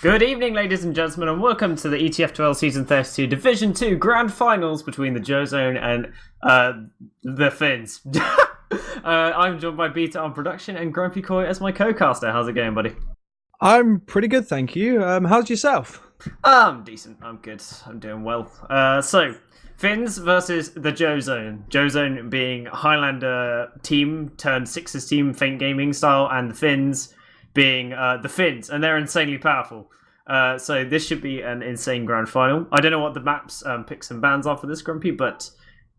Good evening, ladies and gentlemen, and welcome to the ETF2L Season 32 Division 2 Grand Finals between the Joe Zone and the Finns. I'm joined by Beta on production and GrumpyKoi as my co-caster. How's it going, buddy? I'm pretty good, thank you. How's yourself? I'm decent. I'm good. I'm doing well. So, Finns versus the Joe Zone. Joe Zone being Highlander team turned Sixers team, Faint Gaming style, and the Finns being the Finns, and they're insanely powerful. So this should be an insane grand final. I don't know what the maps, picks and bans are for this, Grumpy, but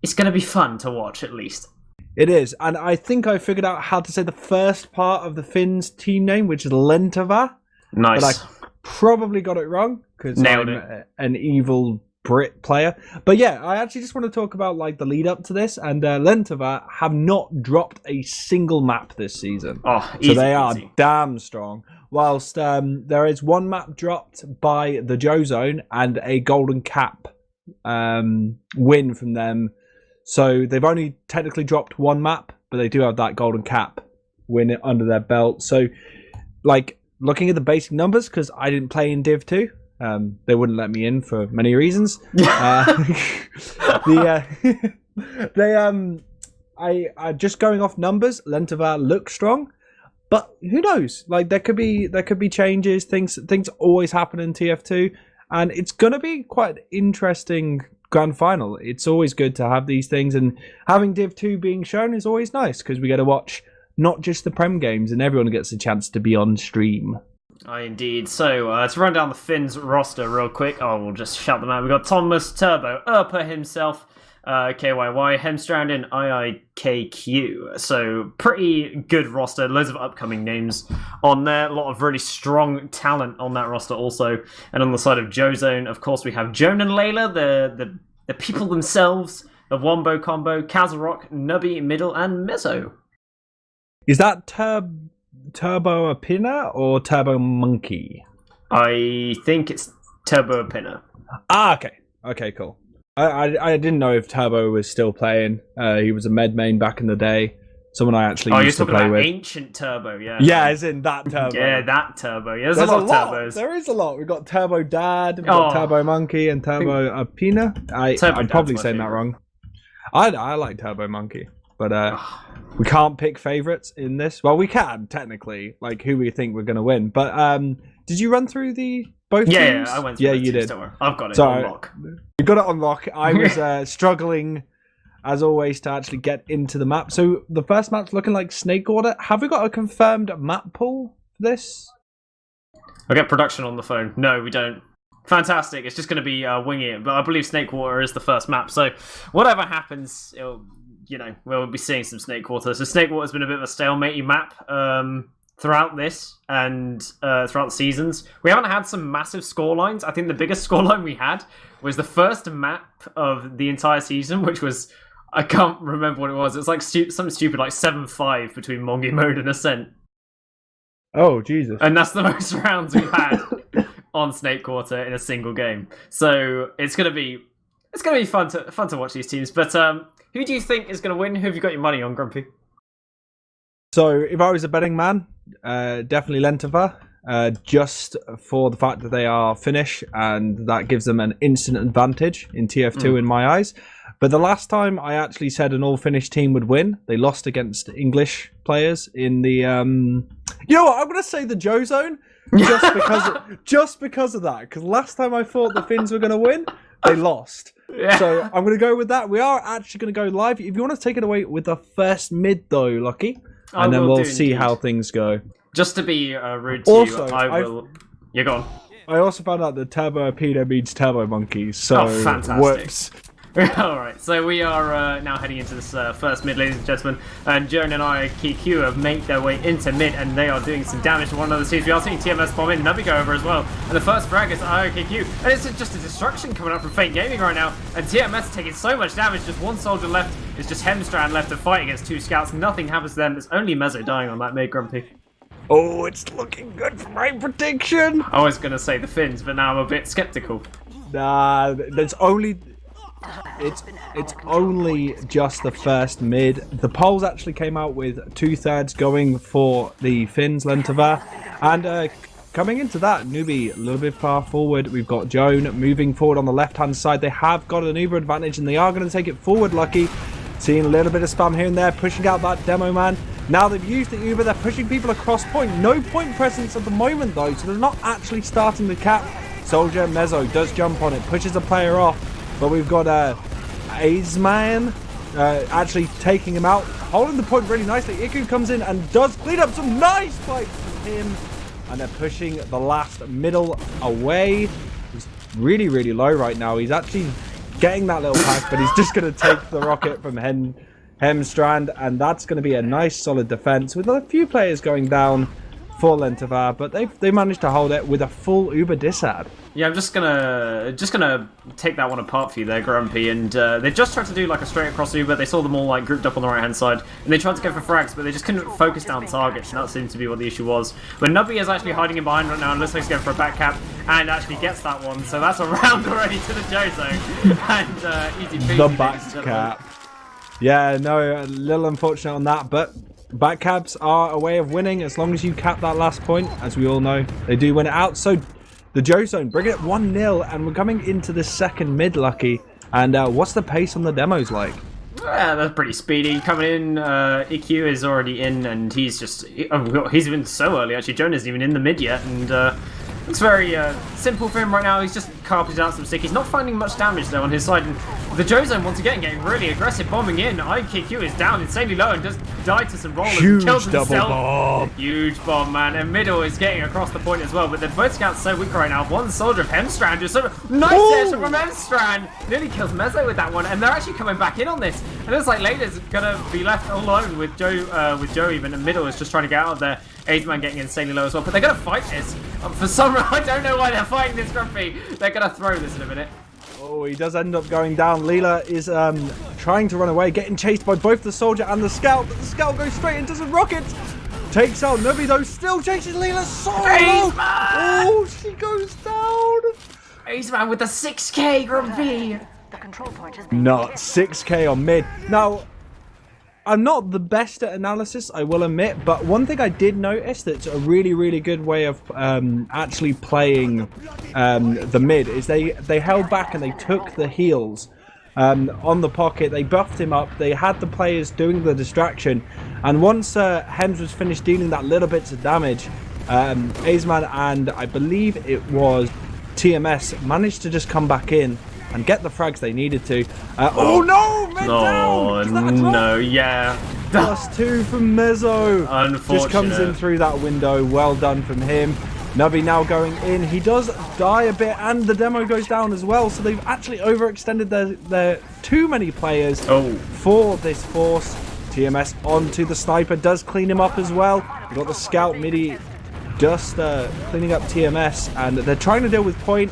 it's going to be fun to watch at least. It is, and I think I figured out how to say the first part of the Finns team name, which is Lentavat. Nice. But I probably got it wrong because Nailed I'm it. an evil Brit player. But yeah, I actually just want to talk about like the lead up to this, and Lentavat have not dropped a single map this season. Oh, easy, so they are easy. damn strong. Whilst there is one map dropped by the Joe Zone and a golden cap win from them. So they've only technically dropped one map, but they do have that golden cap win under their belt. So, like, looking at the basic numbers, because I didn't play in Div 2, they wouldn't let me in for many reasons. I just going off numbers, Lentavat look strong. But who knows? Like there could be changes. Things always happen in TF2, and it's gonna be quite an interesting grand final. It's always good to have these things, and having Div 2 being shown is always nice because we get to watch not just the Prem games, and everyone gets a chance to be on stream. Indeed. So, to run down the Finns roster real quick, we'll just shout them out. We've got Thomas, Turbo, Urpa himself, KYY, Hemstrand, and IIKQ. So, pretty good roster. Loads of upcoming names on there. A lot of really strong talent on that roster also. And on the side of Joe Zone, of course, we have Joan and Layla, the people themselves, the Wombo Combo, Kazarok, Nubby, Middle, and Mezzo. Is that Turbo Apina or Turbo Monkey? I think it's Turbo Apina. Okay, cool. I didn't know if Turbo was still playing. He was a med main back in the day. Someone I actually used to play with. Oh, you're talking about Ancient Turbo, yeah. Yeah, as in that Turbo. Yeah, that Turbo. Yeah, there's a lot of turbos. There is a lot. We've got Turbo Dad, we've got Turbo Monkey, and Turbo Apina. I'm probably saying that wrong. I like Turbo Monkey, but we can't pick favorites in this. Well, we can technically, like who we think we're going to win. But did you run through both teams? Yeah, I went through. Yeah, you did. I've got it on lock. You got it on lock. I was struggling, as always, to actually get into the map. So the first map's looking like Snake Order. Have we got a confirmed map pool for this? I'll get production on the phone. No, we don't. Fantastic. It's just going to be winging it. But I believe Snake Water is the first map. So whatever happens, we'll be seeing some Snake Water. So Snake Water's been a bit of a stalemate map throughout this and throughout the seasons. We haven't had some massive scorelines. I think the biggest scoreline we had was the first map of the entire season, which was, I can't remember what it was. It's like something stupid, like 7-5 between Mongi Mode and Ascent. Oh, Jesus. And that's the most rounds we've had on Snake Quarter in a single game. So it's gonna be fun to watch these teams. But who do you think is gonna win? Who have you got your money on, Grumpy? So if I was a betting man, definitely Lentavat, just for the fact that they are Finnish and that gives them an instant advantage in TF2 in my eyes. But the last time I actually said an all-Finnish team would win, they lost against English players in the... You know what, I'm going to say the Joe Zone, just because of that. Because last time I thought the Finns were going to win, they lost. Yeah. So I'm going to go with that. We are actually going to go live. If you want to take it away with the first mid, though, Lucky, and then we'll see how things go. Just to be rude to you, I will... You're gone. I also found out that Turbo Apina means Turbo Monkeys, so fantastic. Whoops. Alright, so we are now heading into this first mid, ladies and gentlemen, and Joan and IIKQ have made their way into mid, and they are doing some damage to one another's teams. We are seeing TMS bomb in, Nubby go over as well, and the first frag is IIKQ, and it's just a destruction coming up from Faint Gaming right now, and TMS taking so much damage, just one soldier left, it's just Hemstrand left to fight against two scouts, nothing happens to them, it's only Mezzo dying on that mid, Grumpy. Oh, it's looking good for my prediction! I was going to say the Finns, but now I'm a bit skeptical. Nah, there's only... It's only just the first mid. The polls actually came out with 2/3 going for the Finns, Lentavat, and coming into that, Newbie a little bit far forward. We've got Joan moving forward on the left-hand side. They have got an Uber advantage, and they are going to take it forward, Lucky. Seeing a little bit of spam here and there, pushing out that demo man. Now they've used the Uber, they're pushing people across point. No point presence at the moment, though, so they're not actually starting the cap. Soldier Mezzo does jump on it, pushes a player off, but we've got Azeman actually taking him out, holding the point really nicely. Iku comes in and does clean up some nice fights from him, and they're pushing the last middle away. He's really, really low right now. He's actually getting that little pack, but he's just going to take the rocket from Hemstrand, and that's going to be a nice solid defense with a few players going down for Lentavat, but they managed to hold it with a full Uber disad. Yeah, I'm just gonna take that one apart for you there, Grumpy. And they just tried to do like a straight across Uber. They saw them all like grouped up on the right hand side, and they tried to go for frags, but they just couldn't focus down targets, and that seems to be what the issue was. But Nubby is actually hiding in behind right now, and looks like he's going for a back cap, and actually gets that one. So that's a round already to the Jozo, and easy peasy. The back cap. Yeah, no, a little unfortunate on that, but back caps are a way of winning as long as you cap that last point. As we all know, they do win it out. So the Joe Zone bring it 1-0, and we're coming into the second mid, Lucky. And what's the pace on the demos like? Yeah, that's pretty speedy. Coming in, EQ is already in, and he's even so early actually. Jonah isn't even in the mid yet, and looks very simple for him right now. He's just carpeted out some stick. He's not finding much damage though on his side. And the Jozone once again getting really aggressive, bombing in. IKQ is down insanely low and just died to some rollers. Huge and kills double himself. bomb. Huge bomb, man. And middle is getting across the point as well. But the both scouts so weak right now. One soldier of Hemstrand just sort of nice headshot from Hemstrand. Nearly kills Mezzo with that one. And they're actually coming back in on this. And it looks like Layla's gonna be left alone with Joe even. And middle is just trying to get out of there. Azeman getting insanely low as well. But they're gonna fight this. For some reason, I don't know why they're fighting this, Grumpy. They're gonna throw this in a minute. Oh, he does end up going down. Leela is trying to run away, getting chased by both the soldier and the scout. But the scout goes straight into some rockets. Takes out Nubby though, still chases Leela so low. Oh, she goes down. Azeman with the 6k, Grumpy. The control point has been not 6k on mid. Now, I'm not the best at analysis, I will admit, but one thing I did notice that's a really, really good way of actually playing the mid is they held back and they took the heals on the pocket. They buffed him up. They had the players doing the distraction, and once Hems was finished dealing that little bits of damage, Azeman and I believe it was TMS managed to just come back in and get the frags they needed to. Oh no! Mid down! No, yeah. +2 from Mezzo. Unfortunate. Just comes in through that window. Well done from him. Nubby now going in. He does die a bit, and the demo goes down as well. So they've actually overextended their too many players for this force. TMS onto the sniper. Does clean him up as well. We've got the scout midi just cleaning up TMS, and they're trying to deal with point.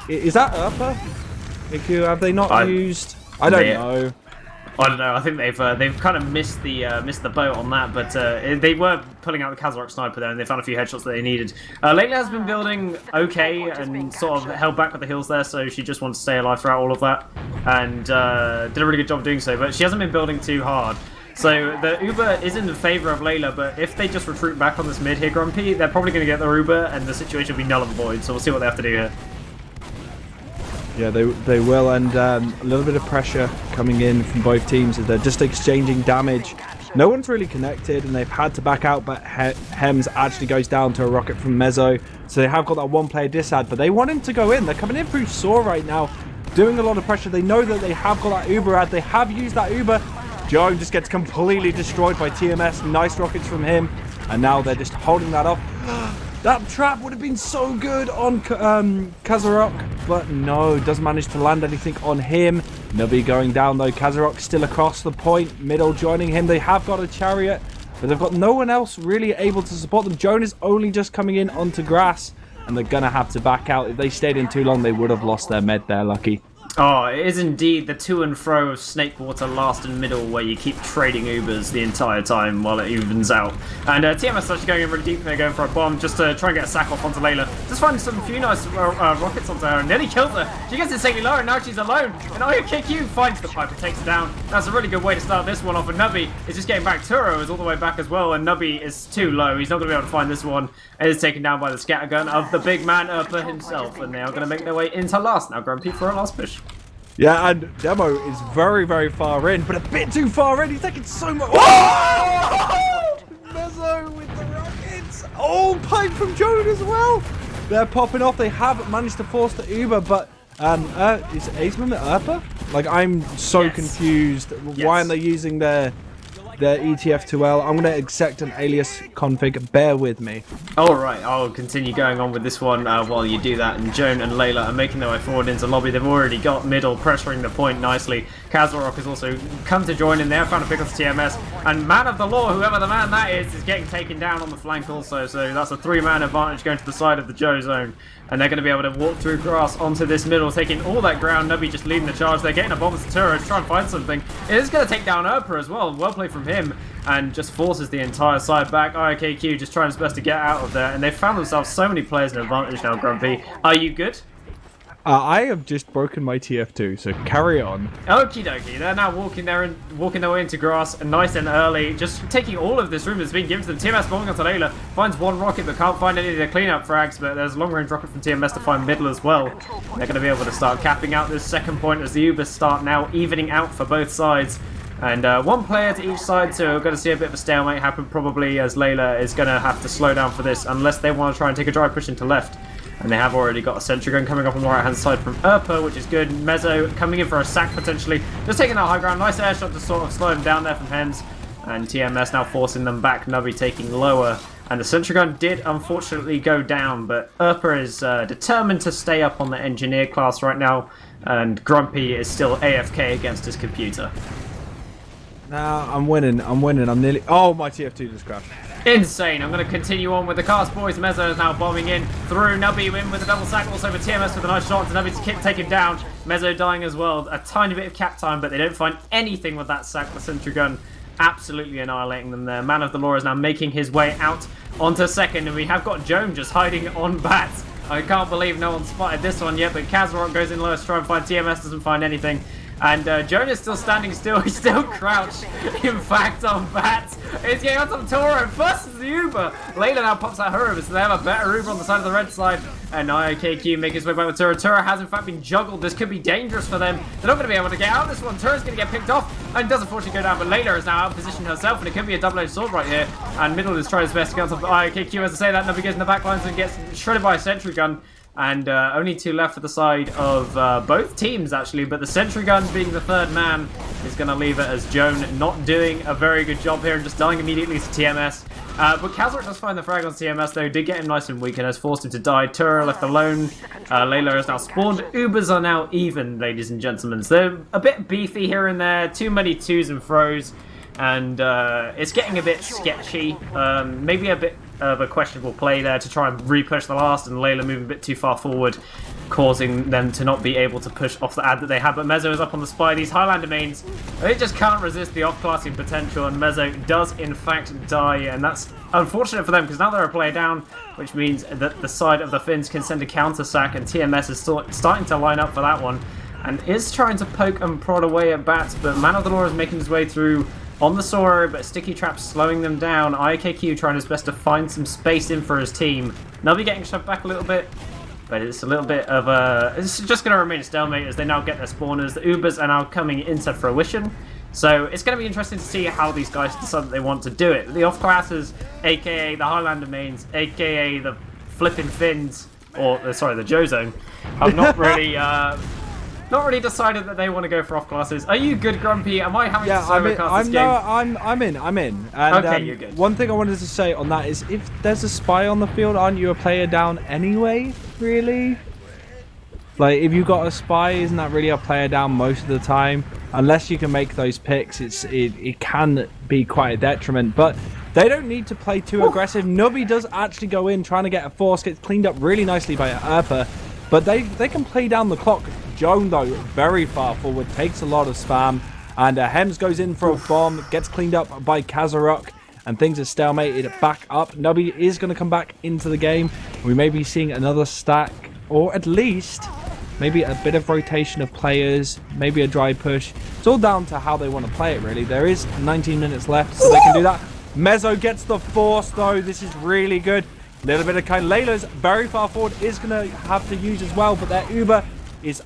Is that Urpa? Iku, have they not used? I don't know. I don't know. I think they've kind of missed the boat on that, but they were pulling out the Kazarok sniper there, and they found a few headshots that they needed. Layla has been building okay and sort of held back with the heals there, so she just wanted to stay alive throughout all of that, and did a really good job doing so. But she hasn't been building too hard. So the Uber is in the favour of Layla, but if they just retreat back on this mid here, Grumpy, they're probably going to get their Uber, and the situation will be null and void. So we'll see what they have to do here. Yeah, they will, and a little bit of pressure coming in from both teams as they're just exchanging damage. No one's really connected, and they've had to back out, but Hems actually goes down to a rocket from Mezzo. So they have got that one-player disad, but they want him to go in. They're coming in through Saw right now, doing a lot of pressure. They know that they have got that Uber ad. They have used that Uber. Joe just gets completely destroyed by TMS. Nice rockets from him, and now they're just holding that off. That trap would have been so good on Kazarok, but no, doesn't manage to land anything on him. Nubby going down though. Kazarok still across the point. Middle joining him. They have got a chariot, but they've got no one else really able to support them. Joan is only just coming in onto grass, and they're going to have to back out. If they stayed in too long, they would have lost their med there, Lucky. Oh, it is indeed the to and fro of Snakewater last and middle where you keep trading Ubers the entire time while it evens out. And TMS actually going in really deep here, going for a bomb just to try and get a sack off onto Layla. Just find some few nice rockets onto her and nearly kills her. She gets insanely low and now she's alone. And IOKQ finds the pipe and takes it down. That's a really good way to start this one off. And Nubby is just getting back. Turo is all the way back as well. And Nubby is too low. He's not going to be able to find this one. It is taken down by the scattergun of the big man Urpa himself. And they are going to make their way into last. Now Grumpy for a last push. Yeah, and Demo is very, very far in, but a bit too far in. He's taking so much. Oh! Mezzo with the rockets. Oh, pipe from Joan as well. They're popping off. They have managed to force the Uber, but is Aceman the Urpa? Like, I'm so confused. Yes. Why aren't they using their ETF2L? I'm going to accept an alias config. Bear with me. Alright, I'll continue going on with this one while you do that. And Joan and Layla are making their way forward into lobby. They've already got middle, pressuring the point nicely. Kazarok has also come to join in there, found a pick off TMS. And man of the law, whoever the man that is getting taken down on the flank also. So that's a 3-man advantage going to the side of the Joe zone. And they're going to be able to walk through grass onto this middle, taking all that ground. Nubby just leading the charge. They're getting a bomb to Turo to try and find something. It is going to take down Urpa as well. Well played from him. And just forces the entire side back. IOKQ just trying his best to get out of there. And they've found themselves so many players in advantage now, Grumpy. Are you good? I have just broken my TF2, so carry on. Okie dokie, they're now walking their way into grass, nice and early, just taking all of this room that's been given to them. TMS bombing onto Layla, finds one rocket but can't find any of the cleanup frags, but there's a long-range rocket from TMS to find middle as well. They're going to be able to start capping out this second point as the Ubers start now evening out for both sides. And one player to each side, so we're going to see a bit of a stalemate happen probably as Layla is going to have to slow down for this unless they want to try and take a drive push into left. And they have already got a sentry gun coming up on the right-hand side from Urpa, which is good. Mezzo coming in for a sack, potentially. Just taking that high ground. Nice air shot to sort of slow him down there from Hens. And TMS now forcing them back. Nubby taking lower. And the sentry gun did, unfortunately, go down. But Urpa is determined to stay up on the engineer class right now. And Grumpy is still AFK against his computer. Nah, I'm winning. I'm nearly... Oh, my TF2 just crashed. Insane. I'm going to continue on with the cast boys. Mezzo is now bombing in through. Nubby in with a double sack. Also with TMS with a nice shot to Nubby to take him down. Mezzo dying as well. A tiny bit of cap time, but they don't find anything with that sack. The sentry gun absolutely annihilating them there. Man of the law is now making his way out onto second. And we have got Joan just hiding on bats. I can't believe no one spotted this one yet, but Kazarok goes in low to try and find TMS. Doesn't find anything. And Joan is still standing still. He's still crouched, in fact, on bats. He's getting onto the Toro. First is the Uber. Layla now pops out her Uber, so they have a better Uber on the side of the red side. And IOKQ making his way back with Turo. Turo has, in fact, been juggled. This could be dangerous for them. They're not going to be able to get out of this one. Turo's going to get picked off and does unfortunately go down. But Layla is now out of position herself, and it could be a double-edged sword right here. And Middle is trying his best to get on top of IOKQ. As I say that, Nubby gets in the back lines and gets shredded by a sentry gun. And only 2 left for the side of both teams, actually. But the sentry gun, being the third man, is going to leave it as Joan not doing a very good job here and just dying immediately to TMS. But Kazarok does find the frag on TMS, though. Did get him nice and weak and has forced him to die. Turo left alone. Layla is now spawned. Ubers are now even, ladies and gentlemen. So they're a bit beefy here and there. Too many twos and fros. And it's getting a bit sketchy. Maybe a bit of a questionable play there to try and re-push the last, and Layla moving a bit too far forward, causing them to not be able to push off the ad that they have. But Mezzo is up on the spy. These Highlander mains, they just can't resist the off-classing potential, and Mezzo does in fact die, and that's unfortunate for them because now they're a player down, which means that the side of the Finns can send a counter sack, and TMS is starting to line up for that one, and is trying to poke and prod away at bats, but Man of the Law is making his way through on the Soro, but Sticky Trap's slowing them down. IKQ trying his best to find some space in for his team. Nubby getting shoved back a little bit, but it's a little bit of a... It's just going to remain a stalemate as they now get their spawners. The Ubers are now coming into fruition. So it's going to be interesting to see how these guys decide that they want to do it. The off-classes, a.k.a. the Highlander mains, a.k.a. the flipping Finns, or, sorry, the Joe Zone, have not really... not really decided that they want to go for off classes. Are you good, Grumpy? Am I having to overcast this game? I'm in. And, okay, you're good. One thing I wanted to say on that is, if there's a spy on the field, aren't you a player down anyway? Really? Like, if you've got a spy, isn't that really a player down most of the time? Unless you can make those picks, it can be quite a detriment. But they don't need to play too aggressive. Nubby does actually go in, trying to get a force, gets cleaned up really nicely by Urpa. But they can play down the clock Joan, though, very far forward, takes a lot of spam. And Hems goes in for a bomb, gets cleaned up by Kazarok, and things are stalemated back up. Nubby is going to come back into the game. We may be seeing another stack, or at least maybe a bit of rotation of players, maybe a dry push. It's all down to how they want to play it, really. There is 19 minutes left, so they can do that. Mezzo gets the force, though. This is really good. A little bit of kind. Layla's very far forward, is going to have to use as well, but their Uber is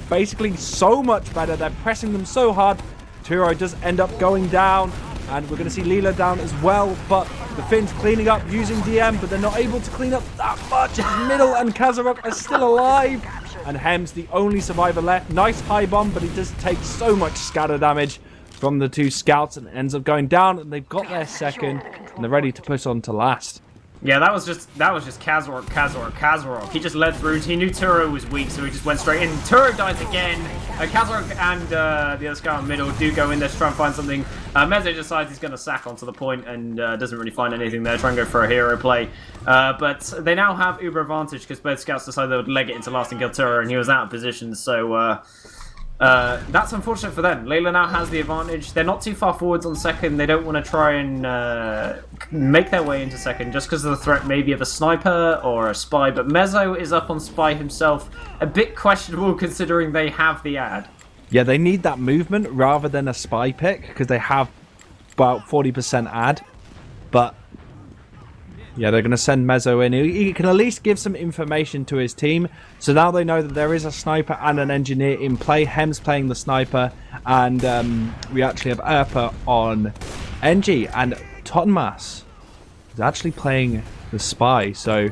basically so much better. They're pressing them so hard. Turo does end up going down, and we're going to see Leela down as well, but the Finns cleaning up using DM, but they're not able to clean up that much. Middle and Kazarok are still alive, and Hems the only survivor left. Nice high bomb, but he does take so much scatter damage from the two scouts and ends up going down, and they've got their second, and they're ready to push on to last. Yeah, that was just Kazarok. He just led through. He knew Turo was weak, so he just went straight in. Turo dies again. Kazarok and the other scout in the middle do go in there to try and find something. Meze decides he's going to sack onto the point and doesn't really find anything there. Try and go for a hero play. But they now have Uber advantage because both scouts decided they would leg it into last and kill Turo, and he was out of position, so that's unfortunate for them. Layla now has the advantage. They're not too far forwards on second. They don't want to try and make their way into second just because of the threat maybe of a sniper or a spy. But Mezzo is up on spy himself. A bit questionable considering they have the ad. Yeah, they need that movement rather than a spy pick because they have about 40% ad. But yeah, they're going to send Mezzo in. He can at least give some information to his team. So now they know that there is a sniper and an engineer in play. Hems playing the sniper. And we actually have Erpa on NG. And Totmas is actually playing the spy. So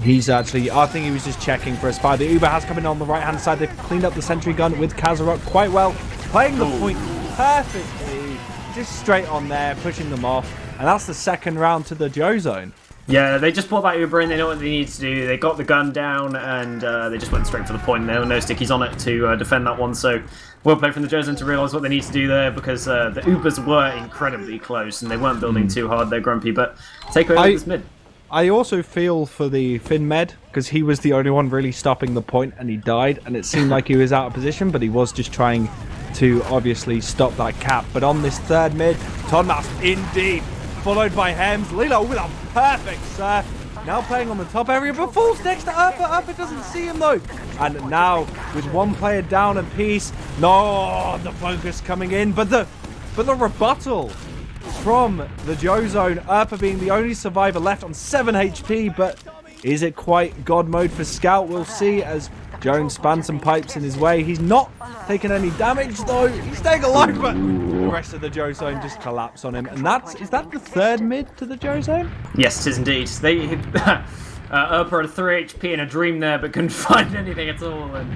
he's actually... I think he was just checking for a spy. The Uber has come in on the right-hand side. They've cleaned up the sentry gun with Kazarok quite well. Playing the point perfectly. Just straight on there, pushing them off. And that's the second round to the Joe zone. Yeah, they just brought that Uber in. They know what they need to do. They got the gun down, and they just went straight for the point. There were no stickies on it to defend that one. So, well played from the Joe zone to realise what they need to do there because the Ubers were incredibly close, and they weren't building too hard there, Grumpy. But take away this mid. I also feel for the Finn med because he was the only one really stopping the point, and he died. And it seemed like he was out of position, but he was just trying to obviously stop that cap. But on this third mid, Tonmas indeed. Followed by Hems. Lilo with a perfect surf. Now playing on the top area, but falls next to Erpa. Erpa doesn't see him though. And now with one player down a piece. No, the focus coming in, but the rebuttal from the Joe zone. Erpa being the only survivor left on 7 HP, but is it quite God mode for Scout? We'll see as Jones spans some pipes in his way. He's not taking any damage though. He's staying alive, but the rest of the Joe zone just collapse on him. And is that the third mid to the Joe zone? Yes, it is indeed. They Erpa had 3 HP in a dream there, but couldn't find anything at all. And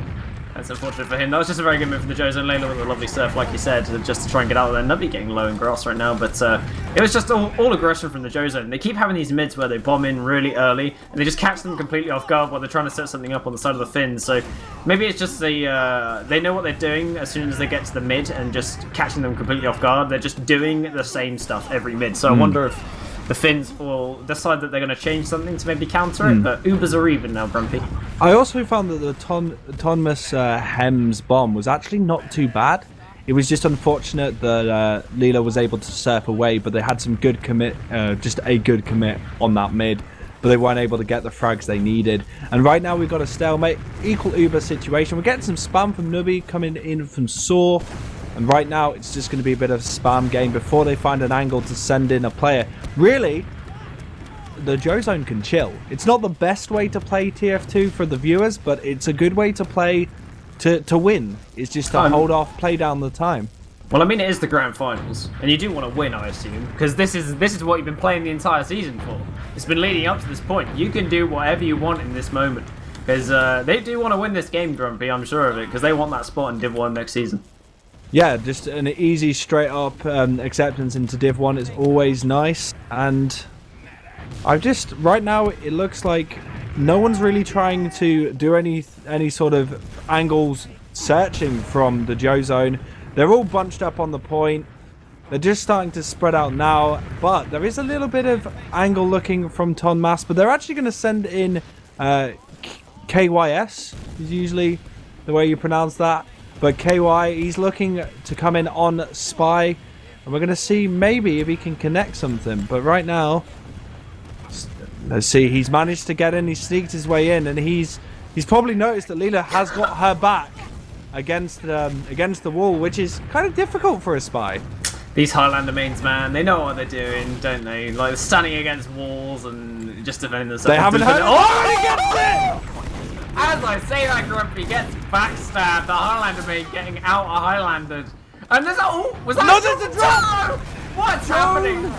that's unfortunate for him. That was just a very good move from the Joe zone. Layla with a lovely surf, like you said, just to try and get out of there. Nubby getting low in grass right now, but it was just all aggression from the Joe zone. They keep having these mids where they bomb in really early, and they just catch them completely off guard while they're trying to set something up on the side of the Finns. So maybe it's just they know what they're doing as soon as they get to the mid and just catching them completely off guard. They're just doing the same stuff every mid. So I wonder if the Finns will decide that they're going to change something to maybe counter it, but Ubers are even now, Grumpy. I also found that the Tonmas Hems bomb was actually not too bad. It was just unfortunate that Leela was able to surf away, but they had some good commit, just a good commit on that mid, but they weren't able to get the frags they needed. And right now we've got a stalemate, equal Uber situation. We're getting some spam from Nubby coming in from Saw. And right now, it's just going to be a bit of a spam game before they find an angle to send in a player. Really, the Joe zone can chill. It's not the best way to play TF2 for the viewers, but it's a good way to play to win. It's just to hold off, play down the time. Well, I mean, it is the grand finals, and you do want to win, I assume, because this is what you've been playing the entire season for. It's been leading up to this point. You can do whatever you want in this moment, because they do want to win this game, Grumpy, I'm sure of it, because they want that spot in Div 1 next season. Yeah, just an easy, straight-up acceptance into Div 1 is always nice. And right now, it looks like no one's really trying to do any sort of angles searching from the Joe zone. They're all bunched up on the point. They're just starting to spread out now. But there is a little bit of angle looking from Tonmas. But they're actually going to send in KYS, who's usually the way you pronounce that. But KY, he's looking to come in on Spy. And we're going to see maybe if he can connect something. But right now, let's see. He's managed to get in. He sneaked his way in. And he's probably noticed that Leela has got her back against the wall, which is kind of difficult for a Spy. These Highlander mains, man, they know what they're doing, don't they? Like, they're standing against walls and just defending themselves. They haven't heard. Oh, he gets it! As I say that, Grumpy gets backstabbed. The Highlander main getting out a Highlandered. And there's a... was that there's a drop! What's happening?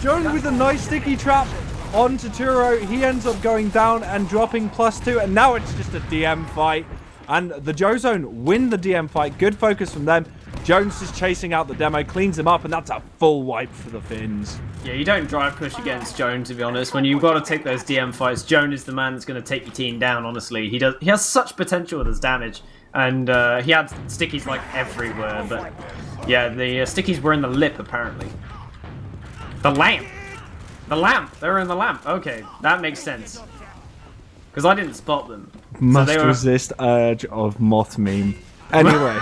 Jones with a nice sticky trap onto Turo. He ends up going down and dropping +2. And now it's just a DM fight. And the Joezone win the DM fight. Good focus from them. Jones is chasing out the demo, cleans him up, and that's a full wipe for the Finns. Yeah, you don't drive push against Joan, to be honest. When you've got to take those DM fights, Joan is the man that's going to take your team down, honestly. He has such potential with his damage. And he had stickies, like, everywhere. But, yeah, the stickies were in the lip, apparently. The lamp! The lamp! They were in the lamp. Okay, that makes sense. Because I didn't spot them. Must resist urge of moth meme. Anyway.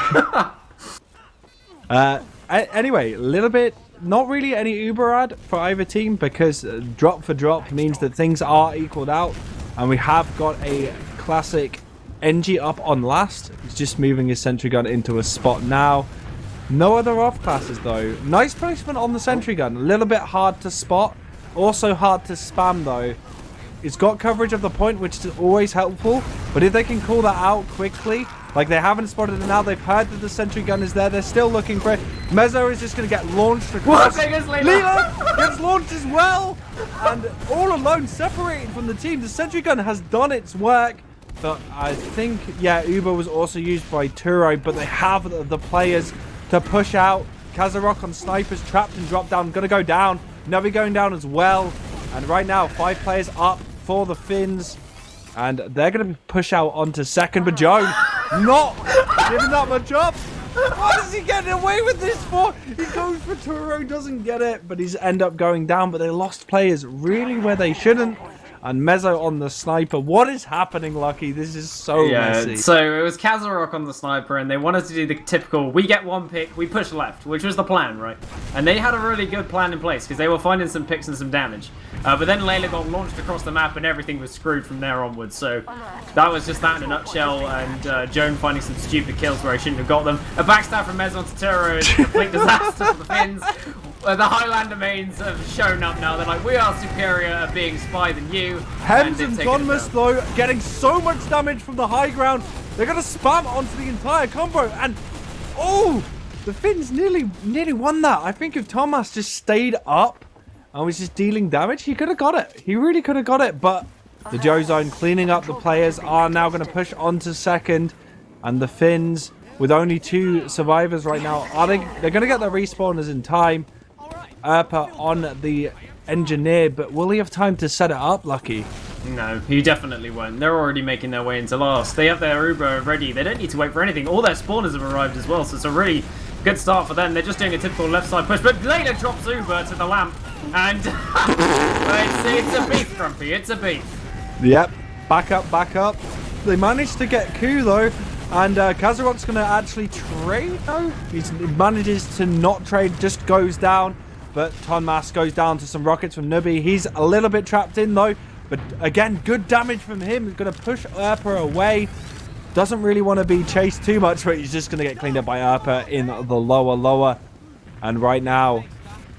Anyway, a little bit, not really any Uber ad for either team because drop for drop means that things are equaled out. And we have got a classic NG up on last. He's just moving his sentry gun into a spot now. No other off classes though. Nice placement on the sentry gun. A little bit hard to spot. Also hard to spam though. It's got coverage of the point, which is always helpful. But if they can call that out quickly, like they haven't spotted it now, they've heard that the sentry gun is there. They're still looking for it. Mezzo is just going to get launched across. Leela gets launched as well. And all alone, separated from the team. The sentry gun has done its work. But I think, yeah, Uber was also used by Turo. But they have the players to push out. Kazarok on snipers, trapped and dropped down. Going to go down. Navi going down as well. And right now, 5 players up for the Finns. And they're going to push out onto second. But Joe, not giving that much up. What is he getting away with this for? He goes for Turo, doesn't get it. But he's end up going down. But they lost players really where they shouldn't. And Mezzo on the sniper. What is happening, Lucky? This is so messy. So it was Kazarok on the sniper, and they wanted to do the typical, we get one pick, we push left, which was the plan, right? And they had a really good plan in place, because they were finding some picks and some damage. But then Layla got launched across the map, and everything was screwed from there onwards. So that was just that in a nutshell, and Joan finding some stupid kills where he shouldn't have got them. A backstab from Mezzo onto Turo is a complete disaster for the Finns. The Highlander mains have shown up now. They're like, we are superior at being spy than you. Hems and Donmus, though, getting so much damage from the high ground. They're going to spam onto the entire combo. And, oh, the Finns nearly won that. I think if Thomas just stayed up and was just dealing damage, he could have got it. He really could have got it. But the Joezone cleaning up the players are now going to push on to second. And the Finns, with only 2 survivors right now, they're going to get their respawners in time. Erpa on the engineer, but will he have time to set it up, Lucky? No, he definitely won't. They're already making their way into last. They have their Uber ready. They don't need to wait for anything. All their spawners have arrived as well, so it's a really good start for them. They're just doing a typical left side push, but later drops Uber to the lamp, and it's a beef, Grumpy. It's a beef. Yep, back up. They managed to get Ku though, and Kazarok's going to actually trade though. He manages to not trade, just goes down. But Tonmas goes down to some rockets from Nubi. He's a little bit trapped in though. But again, good damage from him. He's going to push Erpa away. Doesn't really want to be chased too much, but he's just going to get cleaned up by Erpa in the lower. And right now,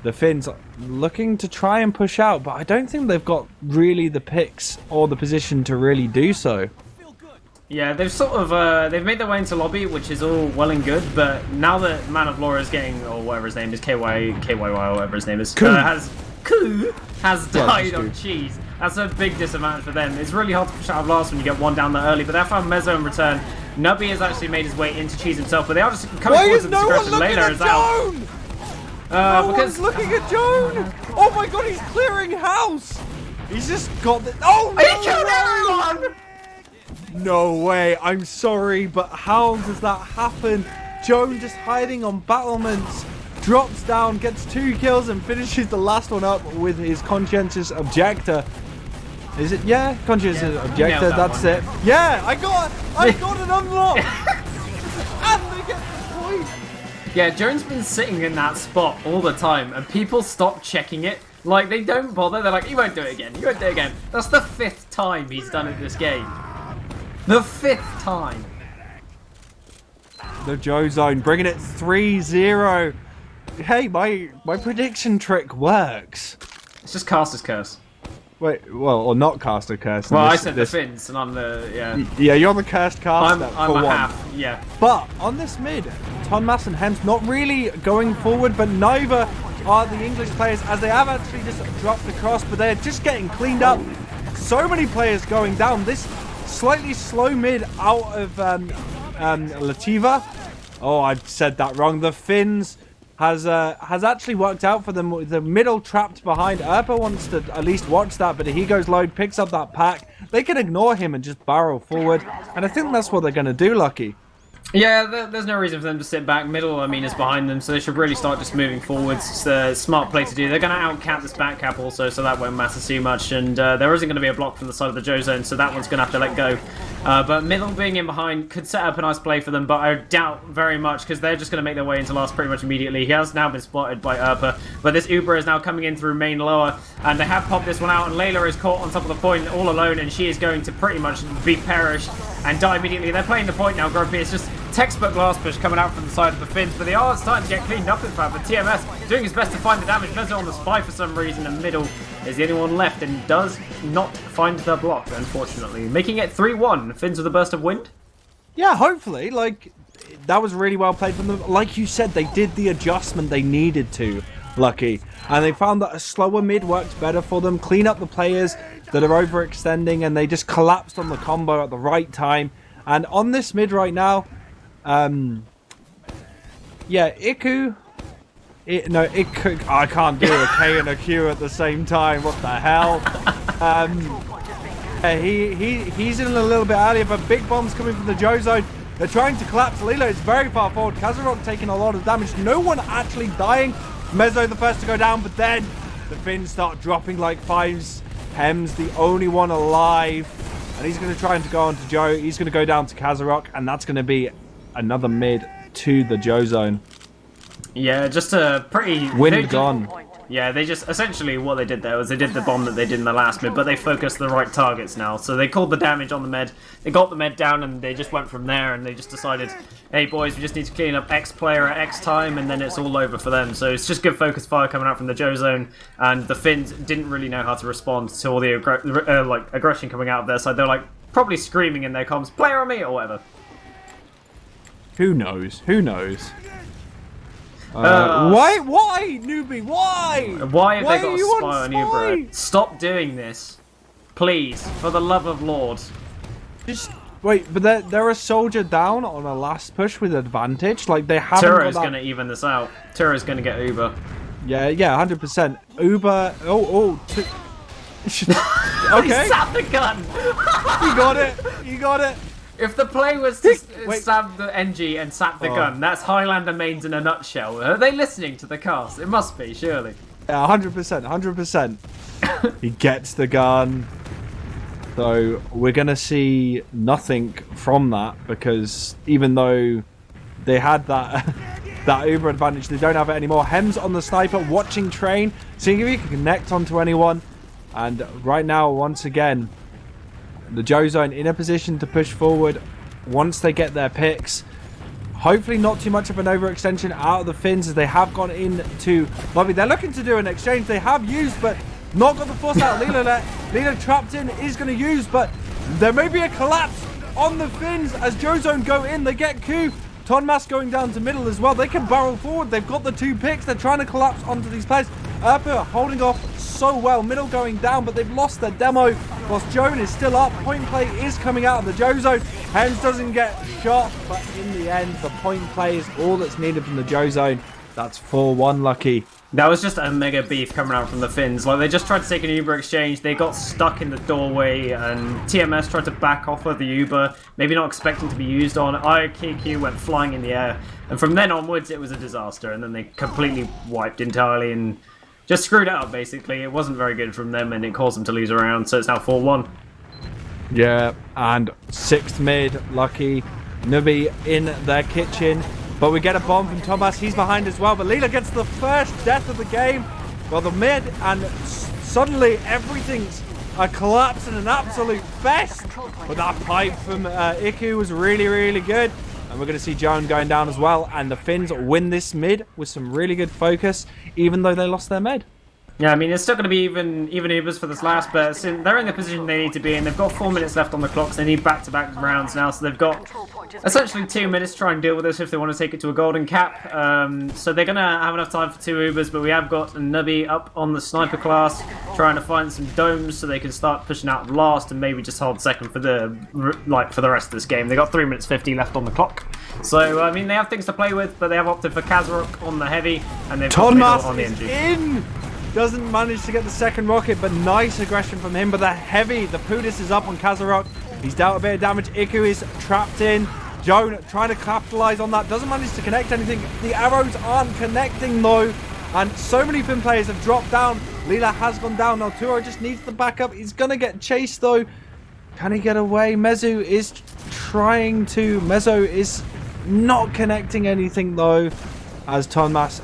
the Finns looking to try and push out. But I don't think they've got really the picks or the position to really do so. Yeah, they've sort of, they've made their way into lobby, which is all well and good, but now that Man of Law is getting, or whatever his name is, KYY, or whatever his name is, has died on cheese. That's a big disadvantage for them. It's really hard to push out of last when you get one down that early, but they found Mezzo in return. Nubby has actually made his way into cheese himself, but they are just coming forward to the discretion. Layla is out. No one's looking at Joan! Oh my god, he's clearing house! He's just got the... Oh no! He killed everyone! No way, I'm sorry, but how does that happen? Joan just hiding on battlements, drops down, gets 2 kills and finishes the last one up with his conscientious objector. Is it? Yeah, conscious objector. That's it. Yeah, I got an unlock. And they get the point. Yeah, Jones been sitting in that spot all the time, and people stop checking it. Like, they don't bother. They're like, you won't do it again. You won't do it again. That's the 5th time he's done it this game. The 5th time. The Joe Zone bringing it 3-0. Hey, my prediction trick works. It's just Caster's Curse. Wait, well, or not Caster Curse. Well, I said the Finns, and I'm the, Yeah, you're the cursed caster. I'm for a one. half, yeah. But on this mid, Tonmas and Hems not really going forward, but neither are the English players, as they have actually just dropped across, but they're just getting cleaned up. So many players going down. This slightly slow mid out of Lativa. Oh, I said that wrong. The Finns has actually worked out for them. The middle trapped behind. Erpa wants to at least watch that, but he goes low, picks up that pack. They can ignore him and just barrel forward, and I think that's what they're going to do, Lucky. Yeah, there's no reason for them to sit back. Middle, I mean, is behind them, so they should really start just moving forwards. It's a smart play to do. They're going to outcap this back cap also, so that won't matter too much. And there isn't going to be a block from the side of the Joe Zone, so that one's going to have to let go. But middle being in behind could set up a nice play for them, but I doubt very much, because they're just going to make their way into last pretty much immediately. He has now been spotted by Erpa, but this Uber is now coming in through main lower, and they have popped this one out, and Layla is caught on top of the point all alone, and she is going to pretty much be perished and die immediately. They're playing the point now, Grumpy. It's just textbook last push coming out from the side of the Finns, but they are starting to get cleaned up in fact. But TMS doing his best to find the damage. Mezzo on the spy for some reason, and middle is the only one left and does not find the block, unfortunately. Making it 3-1. Finns with a burst of wind. Yeah, hopefully. Like, that was really well played from them. Like you said, they did the adjustment they needed to, Lucky. And they found that a slower mid worked better for them. Clean up the players that are overextending, and they just collapsed on the combo at the right time. And on this mid right now, yeah, Iku. Iku. I can't do a K and a Q at the same time. What the hell? He's in a little bit earlier, but big bombs coming from the Joe Zone. They're trying to collapse. Lilo is very far forward. Kazarok taking a lot of damage. No one actually dying. Mezzo the first to go down, but then the Finns start dropping like fives. Hems the only one alive, and he's going to try to go on to Joe. He's going to go down to Kazarok, and that's going to be another mid to the Joe Zone. Yeah, just a pretty... Wind gone. Yeah, they just... Essentially, what they did there was they did the bomb that they did in the last mid, but they focused the right targets now. So they called the damage on the med. They got the med down, and they just went from there, and they just decided, hey, boys, we just need to clean up X player at X time, and then it's all over for them. So it's just good focus fire coming out from the Joe Zone, and the Finns didn't really know how to respond to all the aggression coming out of their side. They're, like, probably screaming in their comms, player on me, or whatever. Who knows? Who knows? Why? Why, newbie? Why? Why have they got a spy on you, bro? Stop doing this. Please, for the love of Lord. Just wait, but they're a soldier down on a last push with advantage. Like, they haven't Tura's got that... going to even this out. Tura's going to get Uber. Yeah, 100%. Uber... Okay. He sat the gun! You got it! You got it! If the play was to stab the NG and sap the gun, that's Highlander mains in a nutshell. Are they listening to the cast? It must be, surely. Yeah, 100%. He gets the gun. So we're going to see nothing from that, because even though they had that that Uber advantage, they don't have it anymore. Hems on the sniper, watching train, seeing if he can connect onto anyone. And right now, once again, the Joe Zone in a position to push forward once they get their picks. Hopefully not too much of an overextension out of the Finns, as they have gone into lobby. They're looking to do an exchange. They have used, but not got the force out. Lila trapped in, is going to use, but there may be a collapse on the Finns as Joe Zone go in. They get Q. Tonmas going down to middle as well. They can barrel forward. They've got the 2 picks. They're trying to collapse onto these players. Erpa holding off so well. Middle going down, but they've lost their demo. Whilst Joan is still up. Point play is coming out of the Joe Zone. Hems doesn't get shot, but in the end, the point play is all that's needed from the Joe Zone. That's 4-1, Lucky. That was just a mega beef coming out from the Finns. Like, they just tried to take an Uber exchange. They got stuck in the doorway, and TMS tried to back off of the Uber, maybe not expecting to be used on. IQQ went flying in the air, and from then onwards, it was a disaster. And then they completely wiped entirely, and just screwed it up, basically. It wasn't very good from them, and it caused them to lose a round, so it's now 4-1. Yeah, and 6th mid, lucky. Nubi in their kitchen. But we get a bomb from Thomas. He's behind as well. But Leela gets the first death of the game. Well, the mid, and suddenly everything's a collapse and an absolute fest. But that pipe from Iku was really, really good. And we're going to see Joan going down as well. And the Finns win this mid with some really good focus, even though they lost their mid. Yeah, I mean, it's still going to be even Ubers for this last, but they're in the position they need to be in. They've got 4 minutes left on the clock, so they need back-to-back rounds now. So they've got essentially 2 minutes to try and deal with this if they want to take it to a golden cap. So they're going to have enough time for 2 Ubers, but we have got a Nubby up on the sniper class, trying to find some domes so they can start pushing out last and maybe just hold second for the rest of this game. They got 3 minutes 50 left on the clock. So, I mean, they have things to play with, but they have opted for Kazarok on the heavy, and they've got Thomas on the is NG. in! Doesn't manage to get the second rocket, but nice aggression from him. But the heavy, the Pudis is up on Kazarok. He's dealt a bit of damage. Iku is trapped in. Joan trying to capitalize on that. Doesn't manage to connect anything. The arrows aren't connecting though. And so many Finn players have dropped down. Leela has gone down. Now Turo just needs the backup. He's going to get chased though. Can he get away? Mezu is trying to. Mezu is not connecting anything though. As Thomas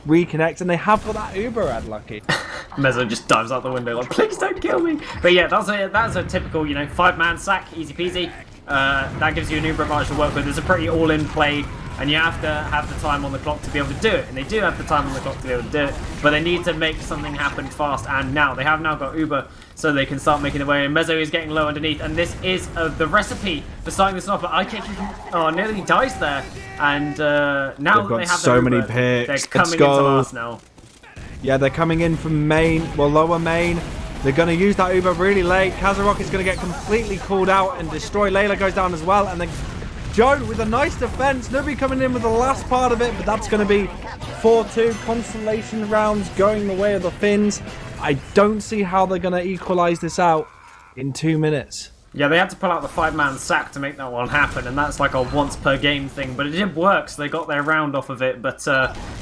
reconnect, and they have got that Uber ad, lucky. Mezzo just dives out the window like, please don't kill me. But yeah, that's a typical, 5-man sack, easy peasy. That gives you an Uber advantage to work with. It's a pretty all-in play, and you have to have the time on the clock to be able to do it. And they do have the time on the clock to be able to do it, but they need to make something happen fast. And now they have now got Uber, so they can start making their way. And Mezzo is getting low underneath, and this is the recipe for starting this off. But I think nearly dies there. And now that they have so the many Uber, picks. they're coming into last now. Yeah, they're coming in from main, lower main. They're going to use that Uber really late. Kazarok is going to get completely called out and destroy. Layla goes down as well. And then Joe with a nice defense. Nubi coming in with the last part of it, but that's going to be 4-2. Constellation rounds going the way of the Finns. I don't see how they're going to equalize this out in 2 minutes. Yeah, they had to pull out the 5-man sack to make that one happen, and that's like a once-per-game thing, but it did work, so they got their round off of it, but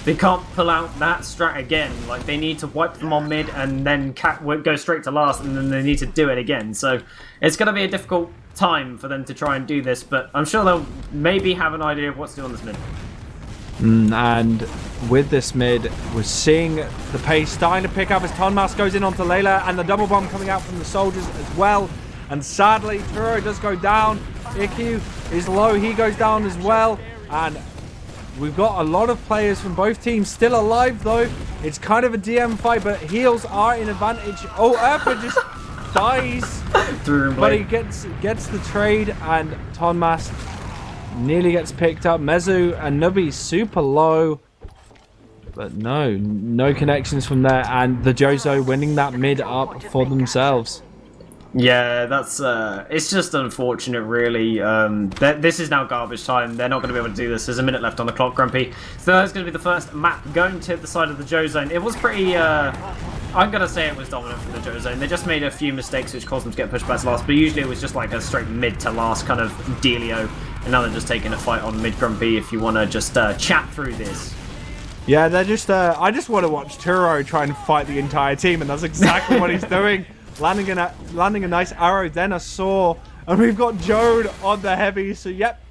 they can't pull out that strat again. Like, they need to wipe them on mid and then go straight to last, and then they need to do it again. So it's going to be a difficult time for them to try and do this, but I'm sure they'll maybe have an idea of what to do on this mid. And with this mid, we're seeing the pace starting to pick up as Tonmas goes in onto Layla, and the double bomb coming out from the soldiers as well. And sadly, Turo does go down. Iku is low. He goes down as well. And we've got a lot of players from both teams still alive, though. It's kind of a DM fight, but heals are in advantage. Oh, Erpa just dies. But he gets the trade, and Tonmas nearly gets picked up. Mezu and Nubi super low. But no connections from there. And the Jozo winning that mid up for themselves. Yeah, that's it's just unfortunate, really. This is now garbage time. They're not going to be able to do this. There's a minute left on the clock, Grumpy. So that's going to be the first map going to the side of the Joe zone. It was pretty... I'm going to say it was dominant for the Joe zone. They just made a few mistakes which caused them to get pushed back to last, but usually it was just like a straight mid to last kind of dealio. And now they're just taking a fight on mid, Grumpy, if you want to just chat through this. Yeah, they're just... I just want to watch Turo try and fight the entire team, and that's exactly what he's doing. Landing a nice arrow, then a saw, and we've got Jode on the heavy. So yep,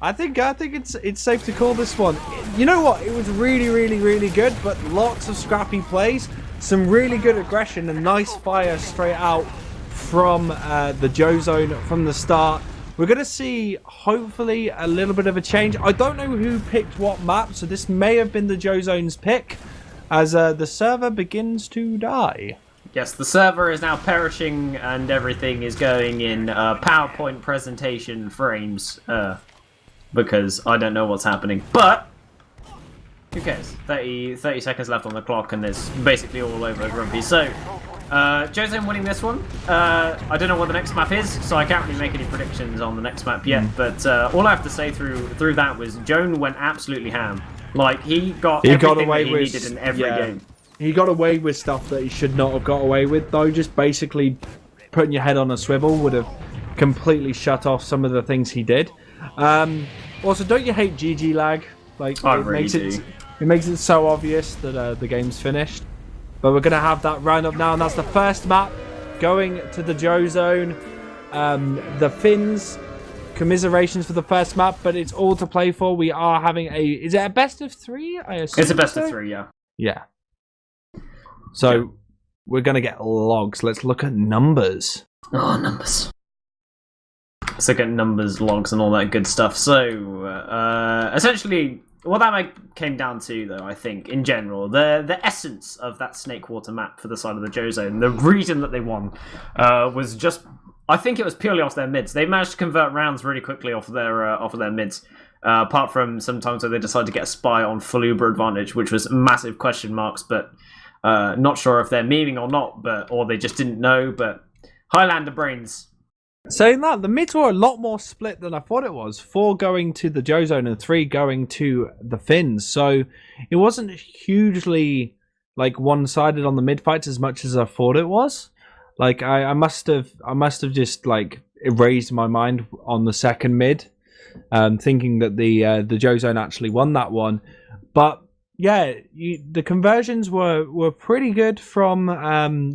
I think it's safe to call this one. You know what? It was really good, but lots of scrappy plays, some really good aggression, and nice fire straight out from the Joe zone from the start. We're gonna see hopefully a little bit of a change. I don't know who picked what map, so this may have been the Joe zone's pick, as the server begins to die. Yes, the server is now perishing and everything is going in PowerPoint presentation frames because I don't know what's happening. But who cares? 30 seconds left on the clock and it's basically all over Grumpy. So, Jose winning this one. I don't know what the next map is, so I can't really make any predictions on the next map yet. But all I have to say through that was Joan went absolutely ham. Like, he got everything that he needed in every game. He got away with stuff that he should not have got away with, though. Just basically putting your head on a swivel would have completely shut off some of the things he did. Also, don't you hate GG lag? Like, it makes it so obvious that the game's finished. But we're going to have that round up now, and that's the first map going to the Joe Zone. The Finns, commiserations for the first map, but it's all to play for. We are having is it a best of 3? I assume it's a best of 3, yeah. Yeah. So we're going to get logs. Let's look at numbers. Oh, numbers. Let's look at numbers, logs, and all that good stuff. So, essentially, what that came down to, though, I think, in general, the essence of that Snakewater map for the side of the Joe Zone, the reason that they won was just, I think it was purely off their mids. They managed to convert rounds really quickly off of their mids. Apart from sometimes where they decided to get a spy on full Uber advantage, which was massive question marks, but not sure if they're memeing or not, or they just didn't know, but Highlander brains. Saying that, the mids were a lot more split than I thought it was. 4 going to the Joe Zone and 3 going to the Finns. So it wasn't hugely one-sided on the mid fights as much as I thought it was. I must have just erased my mind on the second mid, thinking that the Joe Zone actually won that one. But yeah, the conversions were pretty good from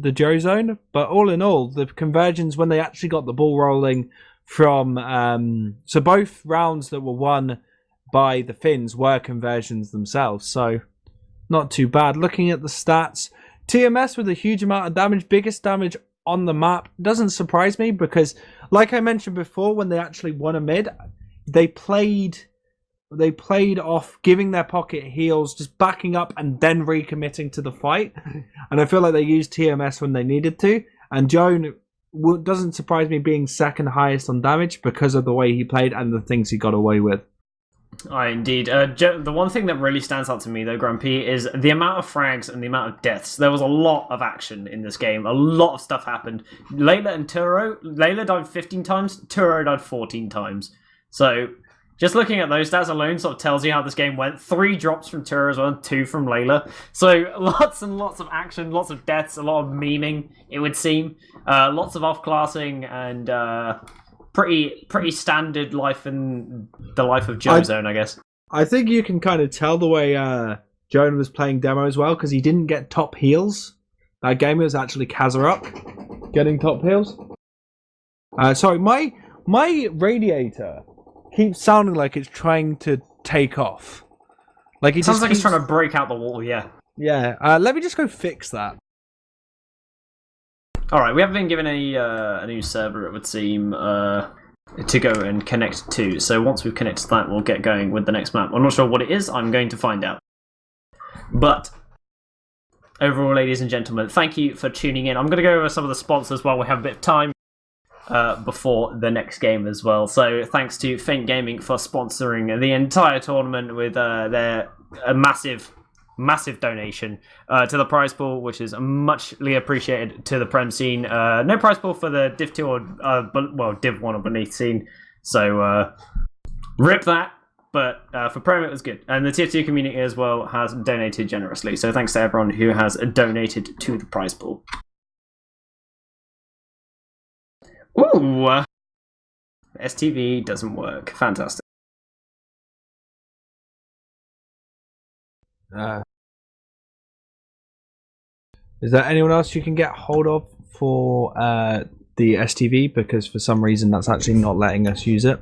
the Joe Zone, but all in all, the conversions when they actually got the ball rolling from so both rounds that were won by the Finns were conversions themselves, so not too bad. Looking at the stats, TMS with a huge amount of damage, biggest damage on the map, doesn't surprise me because, like I mentioned before, when they actually won a mid, they played off giving their pocket heals, just backing up and then recommitting to the fight. And I feel like they used TMS when they needed to. And Joan doesn't surprise me being second highest on damage because of the way he played and the things he got away with. Indeed. The one thing that really stands out to me, though, Grumpy, is the amount of frags and the amount of deaths. There was a lot of action in this game. A lot of stuff happened. Layla and Turo. Layla died 15 times. Turo died 14 times. So just looking at those stats alone sort of tells you how this game went. 3 drops from Turo as well, and 2 from Layla. So lots and lots of action, lots of deaths, a lot of memeing, it would seem. Lots of off-classing and pretty standard life in the life of Joe Zone, I guess. I think you can kind of tell the way Joan was playing demo as well, because he didn't get top heals. That game was actually Kazarup getting top heals. Sorry, my radiator keeps sounding like it's trying to take off. It sounds like it's trying to break out the wall, yeah. Yeah, let me just go fix that. Alright, we have been given a new server, it would seem, to go and connect to. So once we've connected to that, we'll get going with the next map. I'm not sure what it is, I'm going to find out. But overall, ladies and gentlemen, thank you for tuning in. I'm going to go over some of the sponsors while we have a bit of time before the next game as well. So thanks to Faint Gaming for sponsoring the entire tournament with their massive donation to the prize pool, which is muchly appreciated to the Prem scene. No prize pool for the Div 2 or Div 1 or beneath scene. So rip that. But for Prem, it was good. And the Tier 2 community as well has donated generously. So thanks to everyone who has donated to the prize pool. Ooh! STV doesn't work. Fantastic. Is there anyone else you can get hold of for the STV? Because for some reason that's actually not letting us use it.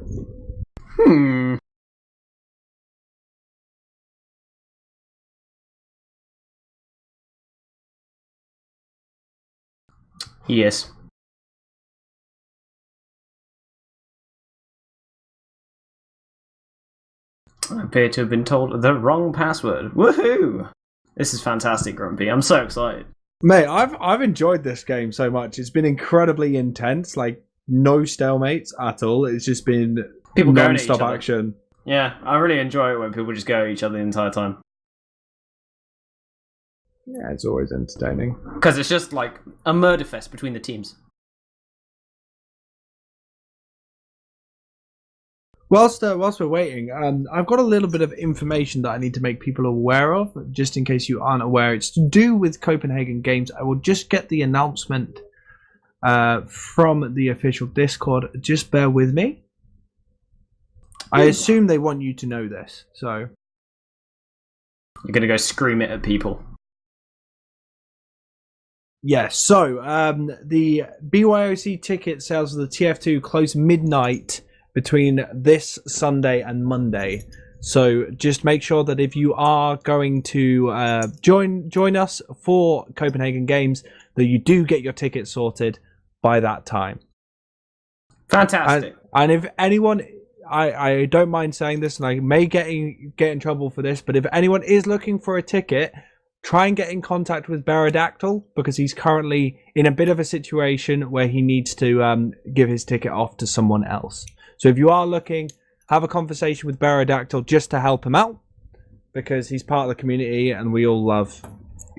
Yes. I appear to have been told the wrong password. Woohoo! This is fantastic, Grumpy. I'm so excited. Mate, I've enjoyed this game so much. It's been incredibly intense, no stalemates at all. It's just been people non-stop action. Yeah, I really enjoy it when people just go at each other the entire time. Yeah, it's always entertaining. Because it's just like a murder fest between the teams. Whilst we're waiting, I've got a little bit of information that I need to make people aware of, just in case you aren't aware. It's to do with Copenhagen Games. I will just get the announcement from the official Discord. Just bear with me. I assume they want you to know this, so... You're going to go scream it at people. Yes. So the BYOC ticket sales of the TF2 close midnight between this Sunday and Monday. So just make sure that if you are going to join us for Copenhagen Games, that you do get your ticket sorted by that time. Fantastic. And if anyone, I don't mind saying this, and I may get in trouble for this, but if anyone is looking for a ticket, try and get in contact with Beradactyl, because he's currently in a bit of a situation where he needs to give his ticket off to someone else. So if you are looking, have a conversation with Beradactyl just to help him out, because he's part of the community and we all love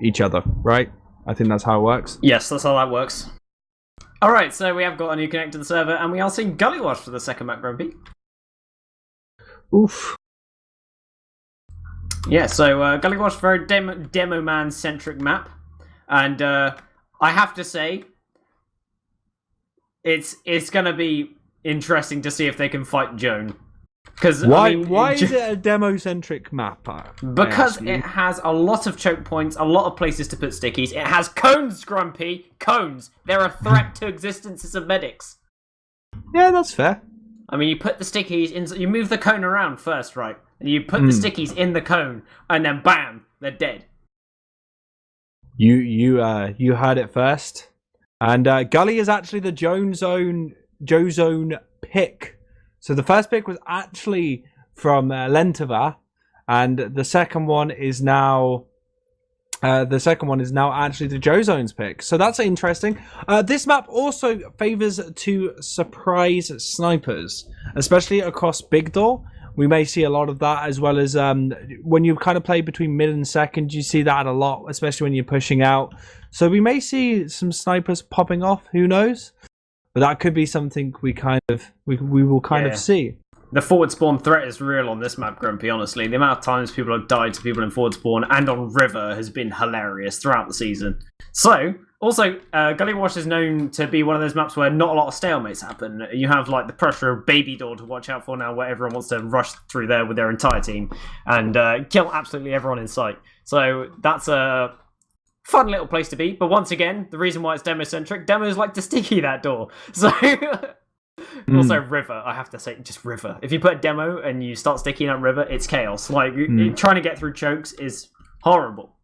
each other, right? I think that's how it works. Yes, that's how that works. Alright, so we have got a new connect to the server, and we are seeing Gullywash for the second map, Grumpy. Oof. Yeah, so Gullywash, very demo man-centric map. And I have to say, it's going to be interesting to see if they can fight Joan. Why is it a demo-centric map? Because it has a lot of choke points, a lot of places to put stickies. It has cones, Grumpy. Cones. They're a threat to existences of medics. Yeah, that's fair. I mean, you put the stickies in. You move the cone around first, right? And you put the stickies in the cone, and then bam, they're dead. You heard it first. And Gully is actually the Joe Zone pick. So the first pick was actually from Lentavat, and the second one is now actually the Joe Zone's pick. So that's interesting. This map also favors to surprise snipers, especially across Big Door. We may see a lot of that, as well as when you kind of play between mid and second, you see that a lot, especially when you're pushing out. So we may see some snipers popping off. Who knows? But that could be something we will kind of see. The forward spawn threat is real on this map, Grumpy, honestly. The amount of times people have died to people in forward spawn and on river has been hilarious throughout the season. So, also, Gullywash is known to be one of those maps where not a lot of stalemates happen. You have like the pressure of Baby Door to watch out for now, where everyone wants to rush through there with their entire team and kill absolutely everyone in sight. So that's a fun little place to be. But once again, the reason why it's demo-centric, demos like to sticky that door. So... Also, river, I have to say, just river. If you put a demo and you start sticking up river, it's chaos. Like, trying to get through chokes is horrible.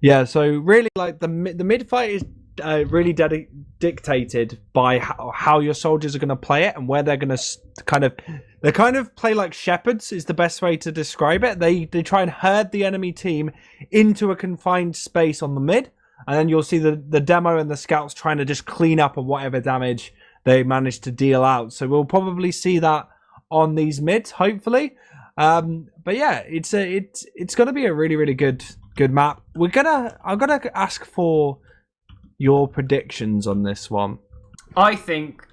Yeah, so really, like, the mid fight is really dictated by how your soldiers are going to play it and where they're going to kind of play like shepherds is the best way to describe it. They try and herd the enemy team into a confined space on the mid, and then you'll see the demo and the scouts trying to just clean up on whatever damage they managed to deal out. So we'll probably see that on these mids, hopefully. But yeah, it's going to be a really, really good map. I'm gonna ask for your predictions on this one. I think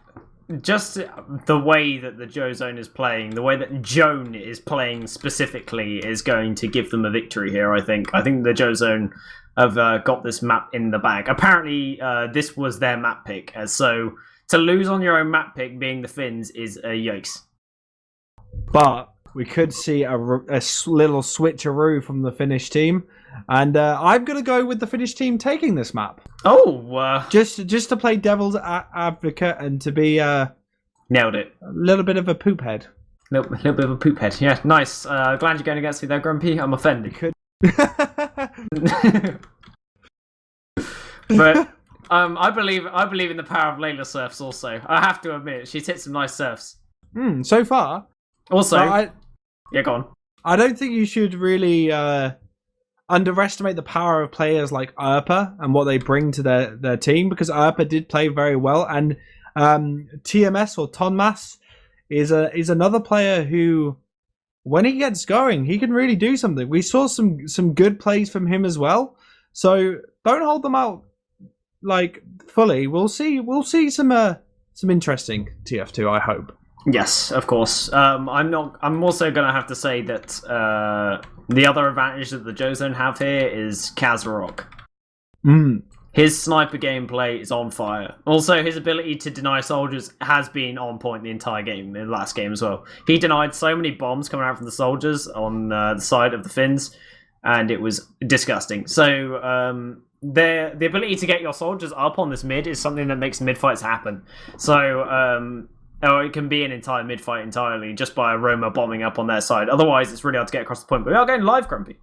just the way that the Joe Zone is playing, the way that Joan is playing specifically, is going to give them a victory here. I think the Joe Zone have got this map in the bag. Apparently, this was their map pick, so. To lose on your own map pick, being the Finns, is a yikes. But we could see a little switcheroo from the Finnish team, and I'm going to go with the Finnish team taking this map. Oh, just to play devil's advocate and to be nailed it. A little bit of a poop head. Little bit of a poop head. Yeah, nice. Glad you're going against me there, Grumpy. I'm offended. But. I believe in the power of Layla surfs. Also, I have to admit, she's hit some nice surfs. So far. Also, yeah, go on. I don't think you should really underestimate the power of players like Erpa and what they bring to their team, because Erpa did play very well, and TMS or Tonmas is another player who, when he gets going, he can really do something. We saw some good plays from him as well. So don't hold them out. Like fully, we'll see some interesting TF2. I hope. Yes, of course. I'm also gonna have to say that the other advantage that the Joe Zone have here is Kazarok. His sniper gameplay is on fire. Also, his ability to deny soldiers has been on point the entire game, in the last game as well. He denied so many bombs coming out from the soldiers on the side of the Finns, and it was disgusting. So the ability to get your soldiers up on this mid is something that makes mid fights happen. So or it can be an entire mid fight entirely just by a roamer bombing up on their side. Otherwise, it's really hard to get across the point. But we are going live, Grumpy.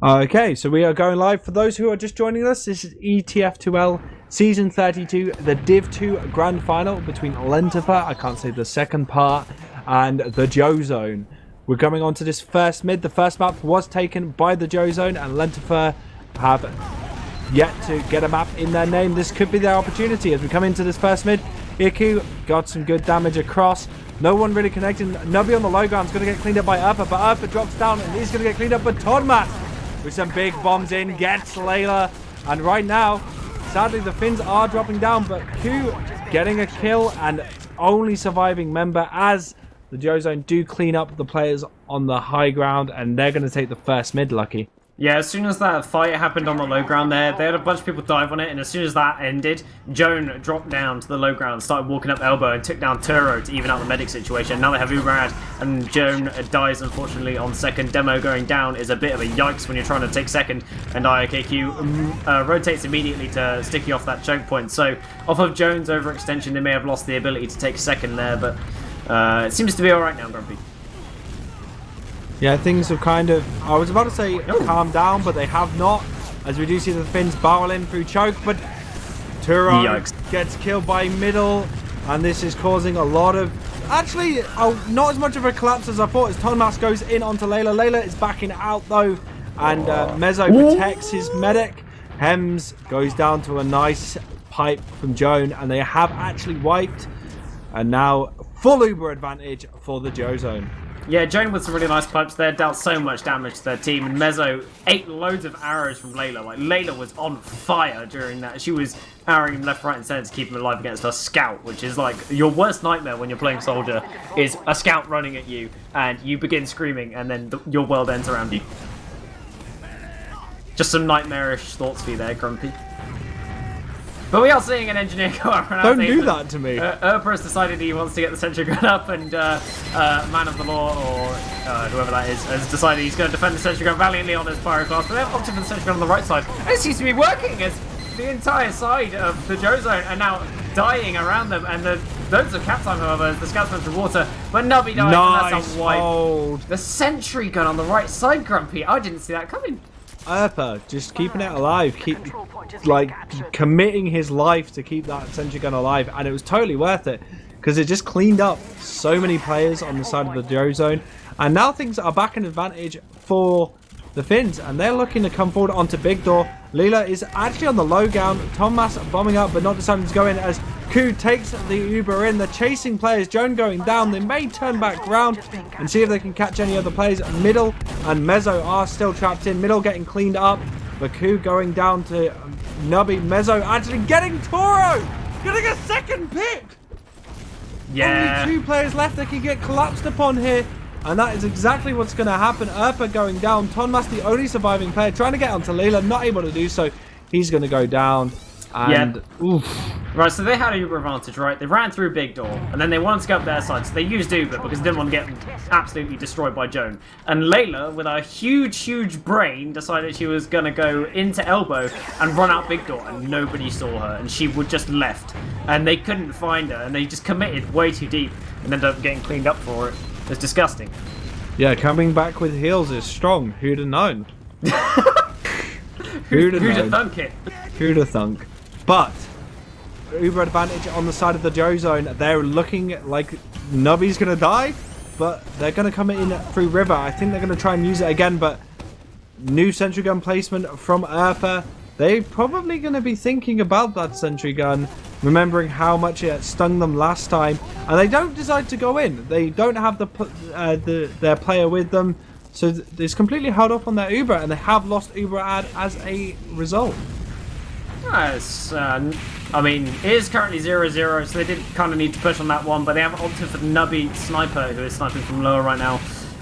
Okay, so we are going live. For those who are just joining us, this is ETF2L Season 32, the Div 2 Grand Final between Lentavat, I can't say the second part, and the Joe Zone. We're coming on to this first mid. The first map was taken by the Joe Zone, and Lentavat have yet to get a map in their name. This could be their opportunity as we come into this first mid. Iku got some good damage across. No one really connecting. Nubby on the low ground is going to get cleaned up by Urfa, but Urfa drops down and he's going to get cleaned up by Tonmas. With some big bombs in, gets Layla. And right now, sadly the Finns are dropping down, but Q getting a kill and only surviving member as the Joe Zone do clean up the players on the high ground, and they're going to take the first mid, Lucky. Yeah, as soon as that fight happened on the low ground there, they had a bunch of people dive on it, and as soon as that ended, Joan dropped down to the low ground, started walking up elbow, and took down Turo to even out the medic situation. Now they have Uberad, and Joan dies, unfortunately, on second. Demo going down is a bit of a yikes when you're trying to take second, and IOKQ rotates immediately to sticky off that choke point. So, off of Joan's overextension, they may have lost the ability to take second there, but it seems to be alright now, Grumpy. Yeah, things have kind of, I was about to say calm down, but they have not. As we do see the Finns barrel in through choke, but Turo gets killed by middle, and this is causing a lot of, actually, not as much of a collapse as I thought, as Tonmas goes in onto Layla. Layla is backing out though, and Mezzo protects his medic. Hems goes down to a nice pipe from Joan, and they have actually wiped, and now full Uber advantage for the Joe Zone. Yeah, Joan with some really nice pipes there, dealt so much damage to their team, and Mezzo ate loads of arrows from Layla. Like, Layla was on fire during that. She was arrowing him left, right, and centre to keep him alive against a scout, which is like your worst nightmare when you're playing soldier, is a scout running at you, and you begin screaming, and then your world ends around you. Just some nightmarish thoughts for you there, Grumpy. But we are seeing an engineer go up. Don't do that to me. Urpa has decided he wants to get the sentry gun up, and Man of the Law, or whoever that is, has decided he's going to defend the sentry gun valiantly on his pyroclast. But they've opted for the sentry gun on the right side. And it seems to be working, as the entire side of the Joe Zone are now dying around them, and the loads of cap time, however, as the scouts went through water. But Nubby dies, and that's a wipe. Hold. The sentry gun on the right side, Grumpy. I didn't see that coming. Urpa just keeping it alive, committing his life to keep that sentry gun alive, and it was totally worth it because it just cleaned up so many players on the side of the Joe Zone, and now things are back in advantage for the Finns, and they're looking to come forward onto Big Door. Leela is actually on the low ground, Tonmas bombing up but not deciding to go in as Ku takes the Uber in. The chasing players, Joan going down. They may turn back round and see if they can catch any other players. Middle and Mezzo are still trapped in. Middle getting cleaned up. Baku going down to Nubby. Mezzo actually getting Toro! Getting a second pick! Yeah. Only 2 players left that can get collapsed upon here. And that is exactly what's going to happen. Urpa going down. Tonmas, the only surviving player, trying to get onto Leela. Not able to do so. He's going to go down. And, oof. Right, so they had a Uber advantage, right? They ran through Big Door, and then they wanted to go up their side, so they used Uber because they didn't want to get absolutely destroyed by Joan. And Layla, with a huge brain, decided she was going to go into Elbow and run out Big Door, and nobody saw her, and she would just left. And they couldn't find her, and they just committed way too deep, and ended up getting cleaned up for it. It's disgusting. Yeah, coming back with heals is strong. Who'd have known? Who'd have thunk it? Who'd have thunk? But Uber advantage on the side of the Joe Zone. They're looking like Nubby's going to die, but they're going to come in through River. I think they're going to try and use it again, but new sentry gun placement from Urpa. They're probably going to be thinking about that sentry gun, remembering how much it stung them last time, and they don't decide to go in. They don't have their player with them, so it's completely held up on their Uber, and they have lost Uber ad as a result. Yes, I mean, it is currently 0-0, so they did kind of need to push on that one, but they have opted for the Nubby sniper, who is sniping from lower right now.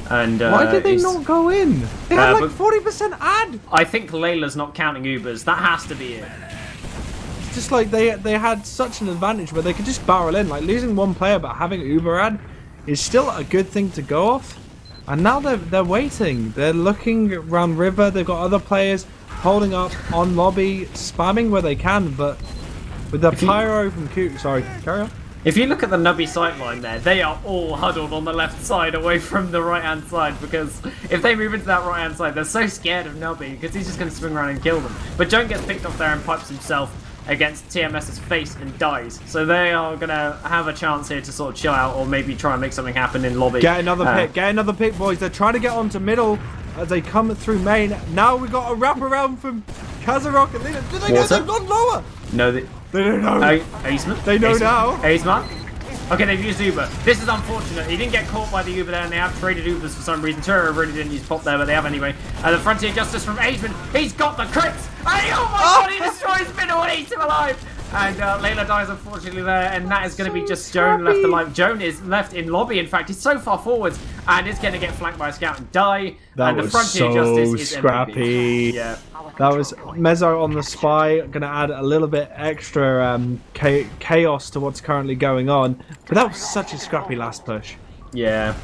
And why did they not go in? They had like 40% ad. I think Layla's not counting Ubers. That has to be it. It's just like they had such an advantage where they could just barrel in. Like losing one player but having Uber ad is still a good thing to go off. And now they're waiting. They're looking around River. They've got other players. holding up on lobby, spamming where they can, but with the pyro from Q. Sorry, carry on. If you look at the Nubby sight line there, they are all huddled on the left side away from the right-hand side, because if they move into that right-hand side, they're so scared of Nubby because he's just going to swing around and kill them. But Joan gets picked off there and pipes himself against TMS's face and dies. So they are going to have a chance here to sort of chill out or maybe try and make something happen in lobby. Get another pick, boys. They're trying to get onto middle as they come through main. Now we got a wraparound from Kazarok and Lena. Do they know they've gone lower? No, they don't know. Aceman? They know now. Aceman? Okay, they've used Uber. This is unfortunate. He didn't get caught by the Uber there, and they have traded Ubers for some reason. Turo really didn't use pop there, but they have anyway. The Frontier Justice from Aceman. He's got the crits! And oh my god, he destroys middle and eats him alive! And Layla dies unfortunately there, and that is going to be just Joan left alive. Joan is left in lobby, in fact. He's so far forwards, and is going to get flanked by a scout and die. That and was the Frontier so Justice is scrappy. MVP. Yeah. That was Mezzo on the spy, going to add a little bit extra chaos to what's currently going on. But that was such a scrappy last push. Yeah.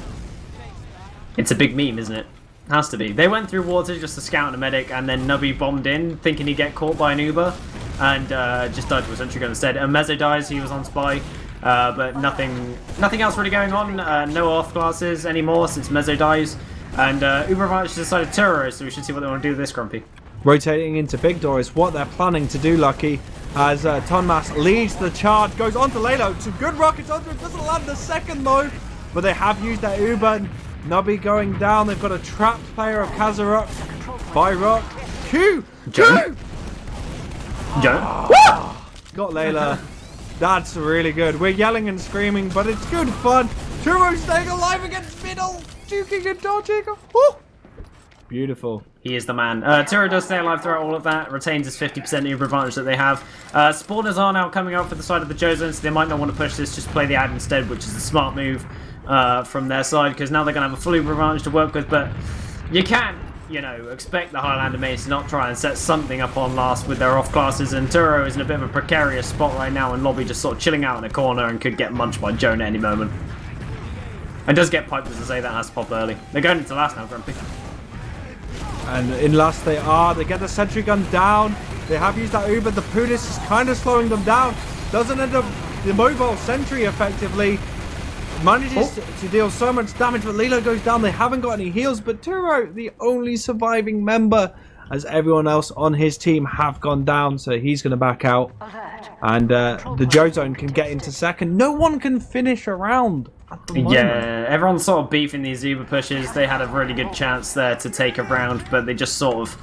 It's a big meme, isn't it? Has to be. They went through water just to scout and a medic, and then Nubby bombed in, thinking he'd get caught by an Uber, and just died to a sentry gun instead. And Mezzo dies, he was on spy, but nothing else really going on. No off classes anymore since Mezzo dies. And Uber Advantage decided Turo, so we should see what they want to do with this, Grumpy. Rotating into big door is what they're planning to do, Lucky, as Tonmas leads the charge, goes onto Lalo. Two good rockets onto it, doesn't land the second though, but they have used that Uber. Nubby going down, they've got a trapped player of Kazarok by Rock. Q! Joan? Got Layla. That's really good. We're yelling and screaming, but it's good fun. Turo staying alive against middle, juking and dodging. Woo! Beautiful. He is the man. Turo does stay alive throughout all of that, retains his 50% Uber advantage that they have. Spawners are now coming out for the side of the Jozen, so they might not want to push this, just play the ad instead, which is a smart move from their side, because now they're going to have a full Uber advantage to work with, but you can, you know, expect the Highlander mates to not try and set something up on last with their off classes, and Turo is in a bit of a precarious spot right now, and Lobby just sort of chilling out in a corner and could get munched by Joan at any moment. And does get piped, as I say, that has to pop early. They're going into last now, Grumpy. And in last they get the sentry gun down. They have used that Uber. The Pulis is kind of slowing them down. Doesn't end up the mobile sentry effectively. Manages to deal so much damage, but Lilo goes down. They haven't got any heals, but Turo, the only surviving member, as everyone else on his team have gone down, so he's going to back out. And the Jozone can get into second. No one can finish a round. Yeah, everyone's sort of beefing these Uber pushes. They had a really good chance there to take a round, but they just sort of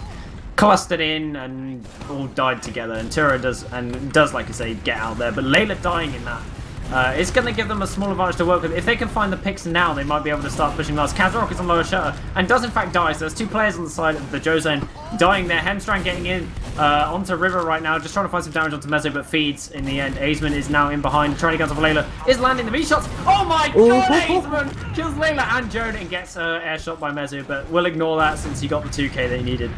clustered in and all died together. And Turo does, like I say, get out there. But Layla dying in that is going to give them a small advantage to work with. If they can find the picks now, they might be able to start pushing last. Kazarok is on lower shutter and does in fact die. So there's two players on the side of the Jozone dying there. Hemstrand getting in onto River right now, just trying to find some damage onto Mezzo, but feeds in the end. Azeman is now in behind, trying to get onto Layla. Is landing the B-shots. Oh my god, Azeman kills Layla and Joan and gets air shot by Mezzo, but we'll ignore that since he got the 2k that he needed.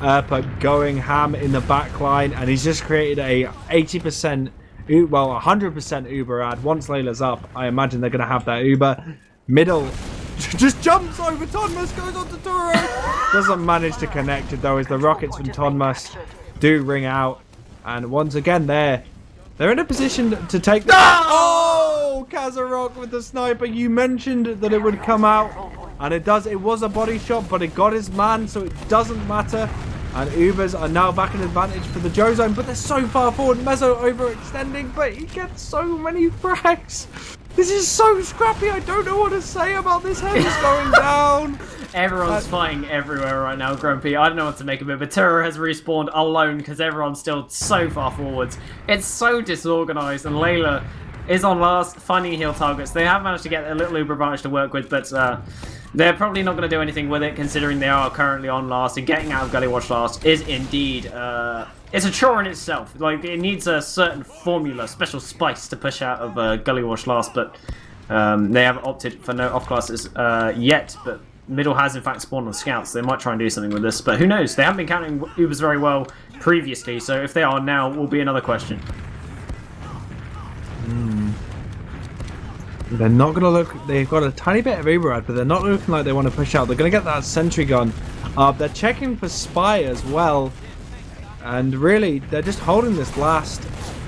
But going ham in the back line, and he's just created a 80%, well, 100% Uber ad. Once Layla's up, I imagine they're going to have that Uber. Middle just jumps over Tonmas, goes on to Turo. Doesn't manage to connect it though, as the rockets from Tonmas do ring out. And once again, they're in a position to take the... Oh! Kazarok with the sniper. You mentioned that it would come out, and it does. It was a body shot, but it got his man, so it doesn't matter. And Ubers are now back in advantage for the Jozone, but they're so far forward. Mezzo overextending, but he gets so many frags. This is so scrappy. I don't know what to say about this. Head is going down. Everyone's fighting everywhere right now, Grumpy. I don't know what to make of it, but Turo has respawned alone because everyone's still so far forwards. It's so disorganized, and Layla is on last, finding heal targets. They have managed to get a little Uber advantage to work with, but they're probably not going to do anything with it, considering they are currently on last, and getting out of Gully Watch last is indeed it's a chore in itself. Like, it needs a certain formula, special spice to push out of Gully Watch last, but they haven't opted for no off classes yet. But middle has in fact spawned on scouts, so they might try and do something with this, but who knows? They haven't been counting Ubers very well previously, so if they are now, will be another question. They're not going to look... They've got a tiny bit of Uber ad, but they're not looking like they want to push out. They're going to get that sentry gun They're checking for spy as well. And really, they're just holding this last.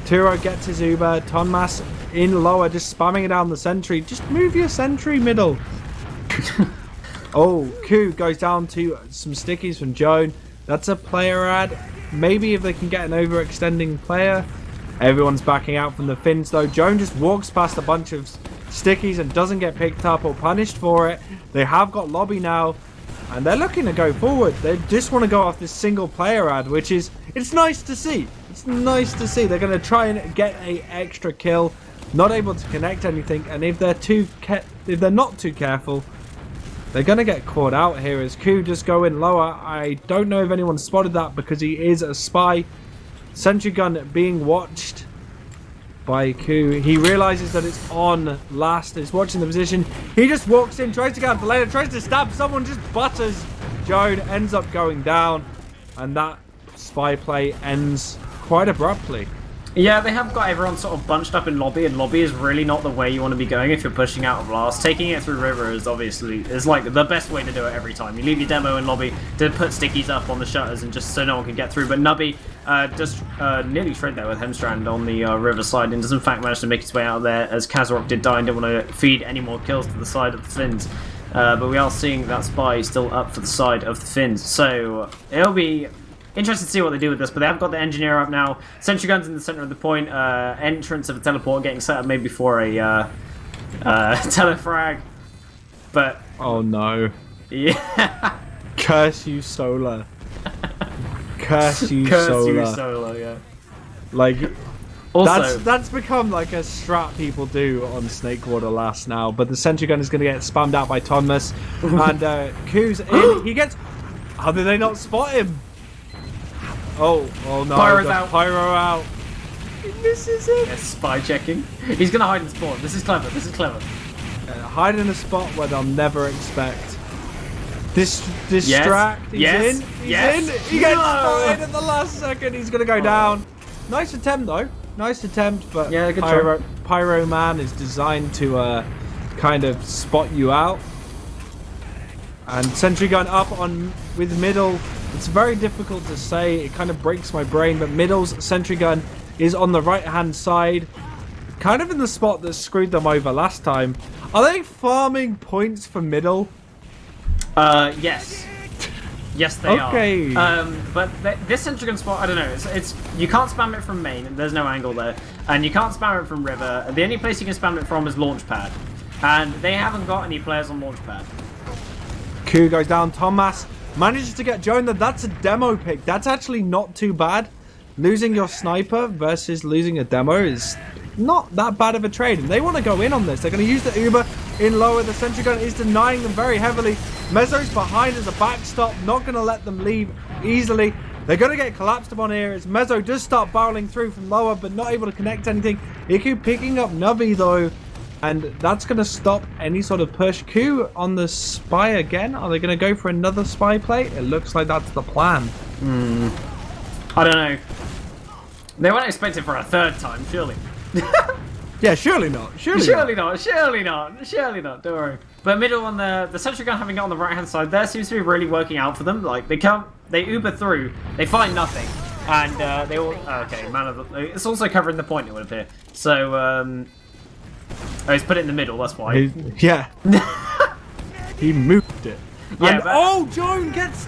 Turo gets his Uber. Tonmas in lower, just spamming it down the sentry. Just move your sentry middle. Oh, Ku goes down to some stickies from Joan. That's a player ad. Maybe if they can get an overextending player. Everyone's backing out from the Finns though. Joan just walks past a bunch of stickies and doesn't get picked up or punished for it. They have got lobby now. And they're looking to go forward. They just want to go off this single player ad, which is, it's nice to see. It's nice to see. They're going to try and get a extra kill. Not able to connect anything. And if they're not too careful, they're going to get caught out here as Ku just go in lower. I don't know if anyone spotted that because he is a spy. Sentry gun being watched by Ku. He realizes that it's on last. It's watching the position. He just walks in, tries to get out the lane, tries to stab someone, just butters Joan, ends up going down. And that spy play ends quite abruptly. Yeah, they have got everyone sort of bunched up in lobby, and lobby is really not the way you want to be going if you're pushing out of last. Taking it through river is like the best way to do it every time. You leave your demo in lobby to put stickies up on the shutters and just so no one can get through. But Nubby just nearly trade there with Hemstrand on the river side and does in fact manage to make his way out of there as Kazarok did die and didn't want to feed any more kills to the side of the Finns. But we are seeing that spy still up for the side of the Finns. So it'll be interesting to see what they do with this, but they have got the engineer up now. Sentry guns in the center of the point. Entrance of a teleport getting set up maybe for a telefrag. But oh no! Yeah. Curse you, Solar. Curse you, Curse Solar. you, Solar. Yeah. Like, also, that's become like a strat people do on Snakewater last now. But the sentry gun is going to get spammed out by Thomas, and Ku's in. He gets. How did they not spot him? Oh no! Pyro's out. Pyro out. He misses it. Yeah, spy checking. He's gonna hide in spawn. This is clever. This is clever. Hide in a spot where they'll never expect. Distract. He's in. He's in. He gets spotted at the last second. He's gonna go down. Nice attempt though. Nice attempt, but yeah, good Pyro Man is designed to kind of spot you out. And sentry gun up on with middle. It's very difficult to say. It kind of breaks my brain. But middle's sentry gun is on the right hand side, kind of in the spot that screwed them over last time. Are they farming points for middle? Yes. Yes, they are. But this sentry gun spot, I don't know. It's you can't spam it from main. There's no angle there, and you can't spam it from river. The only place you can spam it from is launchpad, and they haven't got any players on launchpad. Ku goes down. Thomas manages to get Joan. That's a demo pick. That's actually not too bad. Losing your sniper versus losing a demo is not that bad of a trade. And they want to go in on this. They're going to use the Uber in lower. The sentry gun is denying them very heavily. Mezzo's behind as a backstop. Not going to let them leave easily. They're going to get collapsed upon here as Mezzo does start barreling through from lower, but not able to connect anything. Iku picking up Nubby though. And that's going to stop any sort of push. Ku on the spy again. Are they going to go for another spy play? It looks like that's the plan. I don't know. They weren't expecting for a third time, surely. Yeah, surely not. Surely not. Don't worry. But middle on the sentry gun having it on the right hand side there seems to be really working out for them. Like they Uber through, they find nothing, and they all okay. It's also covering the point, it would appear. So oh, he's put it in the middle, that's why. Yeah. He moved it. Yeah, and, oh, Joan gets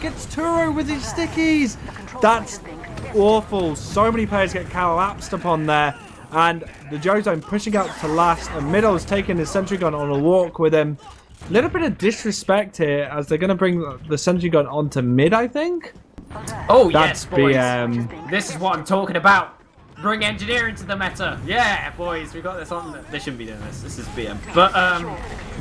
Turo with his stickies. That's awful. So many players get collapsed upon there. And the Joe Zone pushing out to last. And Middle's taking his sentry gun on a walk with him. A little bit of disrespect here as they're going to bring the sentry gun onto mid, I think. Oh, that's yes, boys. BM. This is what I'm talking about. Bring engineer into the meta. Yeah, boys, we got this on. They shouldn't be doing this. This is BM. But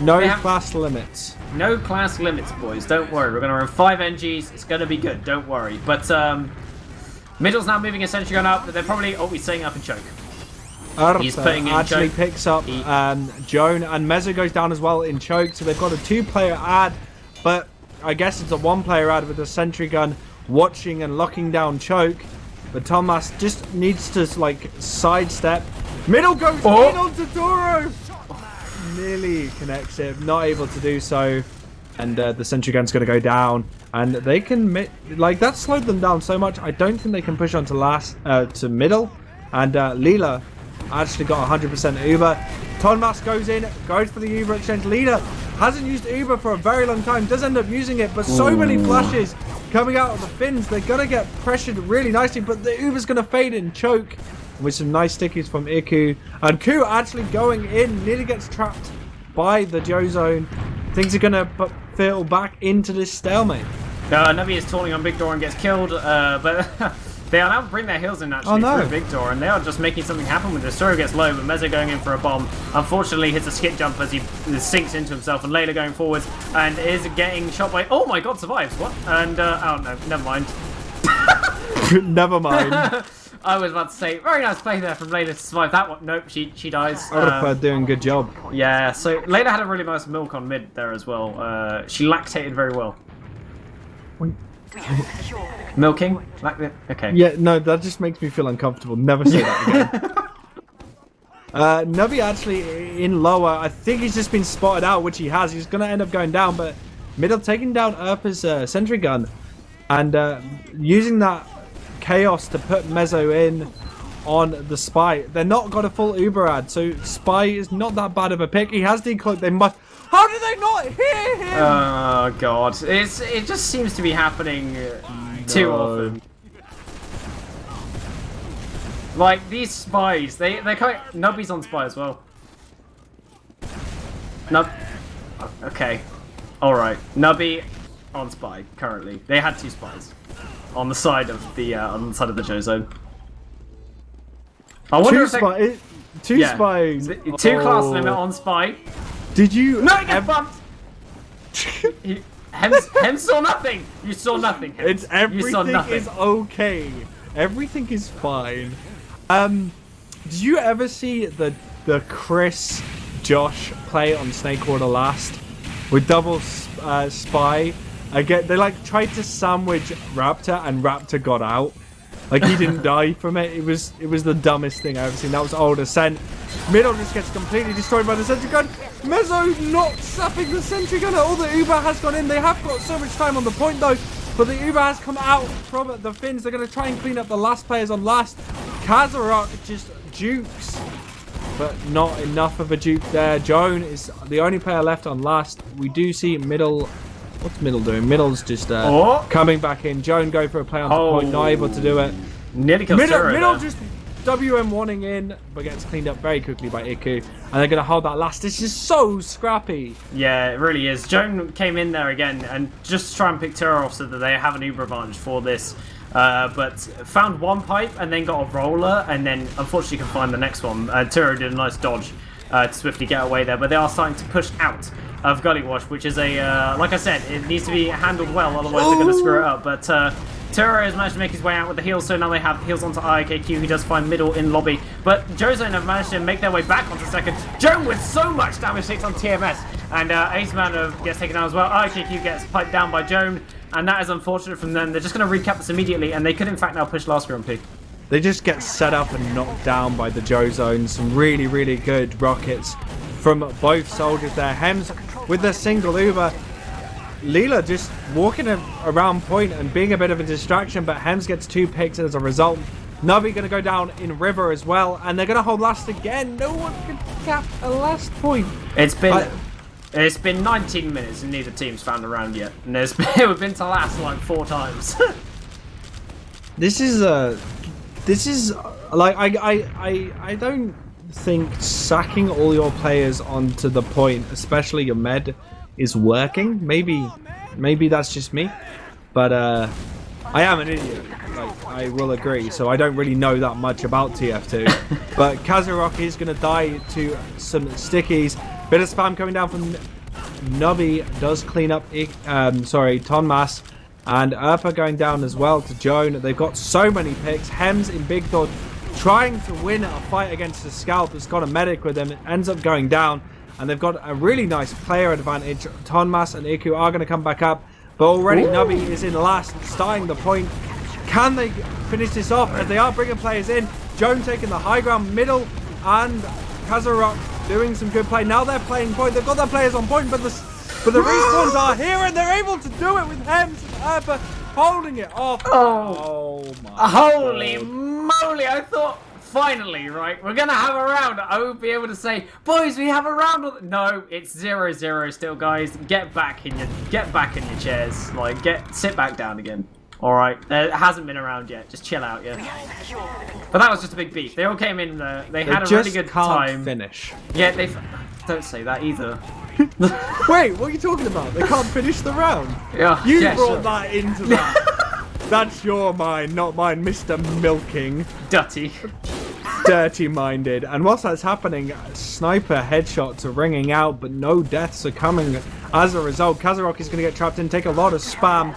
no class limits. No class limits, boys. Don't worry. We're gonna run 5 NGs. It's gonna be good. Don't worry. But middle's now moving a sentry gun up. But they're probably he's setting up in choke. He's putting in actually choke. Picks up Joan, and Mezzo goes down as well in choke. So they've got a 2-player ad, but I guess it's a 1-player ad with a sentry gun watching and locking down choke. But Thomas just needs to like sidestep. Middle goes in onto Toro. Nearly connects it, not able to do so. And the sentry gun's going to go down, and they can like that slowed them down so much. I don't think they can push on to middle. And Leela actually got 100% Uber. Tonmas goes in, goes for the Uber exchange. Leela hasn't used Uber for a very long time, does end up using it, but so many flashes coming out of the Finns. They're going to get pressured really nicely, but the Uber's going to fade and choke with some nice stickies from Iku. And Ku actually going in, nearly gets trapped by the Joe zone. Things are going to fall back into this stalemate. Navi is tauntling on Big Door and gets killed, but they are now bring their heals in actually through Big Door, and they are just making something happen with this. Story gets low, but Mezzo going in for a bomb. Unfortunately, hits a skip jump as he sinks into himself, and Layla going forwards and is getting shot by. Oh my god, survives. What? And oh no, never mind. Never mind. I was about to say, very nice play there from Layla to survive that one. Nope, she dies. Oliver doing a good job. Yeah, so Layla had a really nice milk on mid there as well. She lactated very well. Milking? Okay. Yeah, no, that just makes me feel uncomfortable. Never say that again. Navi actually in lower. I think he's just been spotted out, which he has. He's going to end up going down, but middle taking down Urpa's sentry gun and using that chaos to put Mezzo in on the Spy. They're not got a full Uber ad, so Spy is not that bad of a pick. He has decloaked. They must. How do they not hear him? Oh god, it just seems to be happening too often. Like these Spies, they're kind of, Nubby's on Spy as well. Okay, all right. Nubby on Spy currently. They had 2 Spies on the side of the Joe zone. I wonder two Spies. 2 class limit on Spy. Did you? No, he gets bumped. Hems saw nothing. You saw nothing. Hems. Everything is okay. Everything is fine. Did you ever see the Chris Josh play on Snakewater last with double Spy? Again, they like tried to sandwich Raptor, and Raptor got out. Like he didn't die from it. It was the dumbest thing I've ever seen. That was old Ascent. Middle just gets completely destroyed by the sentry gun. Mezzo not sapping the sentry gun. All the Uber has gone in. They have got so much time on the point though. But the Uber has come out from the Finns. They're going to try and clean up the last players on last. Kazarok just jukes. But not enough of a juke there. Joan is the only player left on last. We do see Middle. What's Middle doing? Middle's just coming back in. Joan go for a play on the point. Not able to do it. Nearly kills Middle just WM wanting in, but gets cleaned up very quickly by Iku. And they're going to hold that last. This is so scrappy. Yeah, it really is. Joan came in there again and just try and pick Terror off so that they have an Uber advantage for this. But found one pipe and then got a roller and then unfortunately can find the next one. Terror did a nice dodge to swiftly get away there. But they are starting to push out of Gully Wash, which is a, like I said, it needs to be handled well, otherwise they're going to screw it up. But Terror has managed to make his way out with the heals, so now they have heals onto IKQ, who does find middle in lobby. But Jozone have managed to make their way back onto second. Joan with so much damage takes on TMS, and Aceman gets taken down as well. IKQ gets piped down by Joan, and that is unfortunate from them. They're just going to recap this immediately, and they could in fact now push last Grumpy. They just get set up and knocked down by the Joe zone. Some really, really good rockets from both soldiers there. Hems with the single Uber. Leela just walking around point and being a bit of a distraction, but Hems gets 2 picks as a result. Navi going to go down in River as well, and they're going to hold last again. No one can cap a last point. It's been 19 minutes and neither team's found a round yet, and we've been to last like 4 times. This is like I don't think sacking all your players onto the point, especially your med, is working. Maybe that's just me, but I am an idiot. Like, I will agree. So I don't really know that much about TF2, but Kazarok is going to die to some stickies. Bit of spam coming down from Nubby. Does clean up. Tonmas. And Urpa going down as well to Joan. They've got so many picks. Hems in Big Dog trying to win a fight against the Scout that's got a medic with him. It ends up going down. And they've got a really nice player advantage. Tonmas and Iku are going to come back up. But already Nubby is in last, starting the point. Can they finish this off? As they are bringing players in. Joan taking the high ground middle. And Kazarok doing some good play. Now they're playing point. They've got their players on point. But But the respawns are here, and they're able to do it with Hems and Herber holding it off. Oh my Holy God. moly, I thought finally, right, we're gonna have a round. I would be able to say, boys, we have a round. No, it's 0-0 still, guys. Get back in your chairs. Like, sit back down again. All right, it hasn't been around yet. Just chill out, yeah. But that was just a big beef. They all came in there. They had a really good time. Finish. Yeah, don't say that either. Wait, what are you talking about? They can't finish the round. Yeah, You yeah, brought sure. that into that. That's your mind, not mine, Mr. Milking. Dirty-minded. And whilst that's happening, sniper headshots are ringing out, but no deaths are coming. As a result, Kazarok is going to get trapped in, take a lot of spam,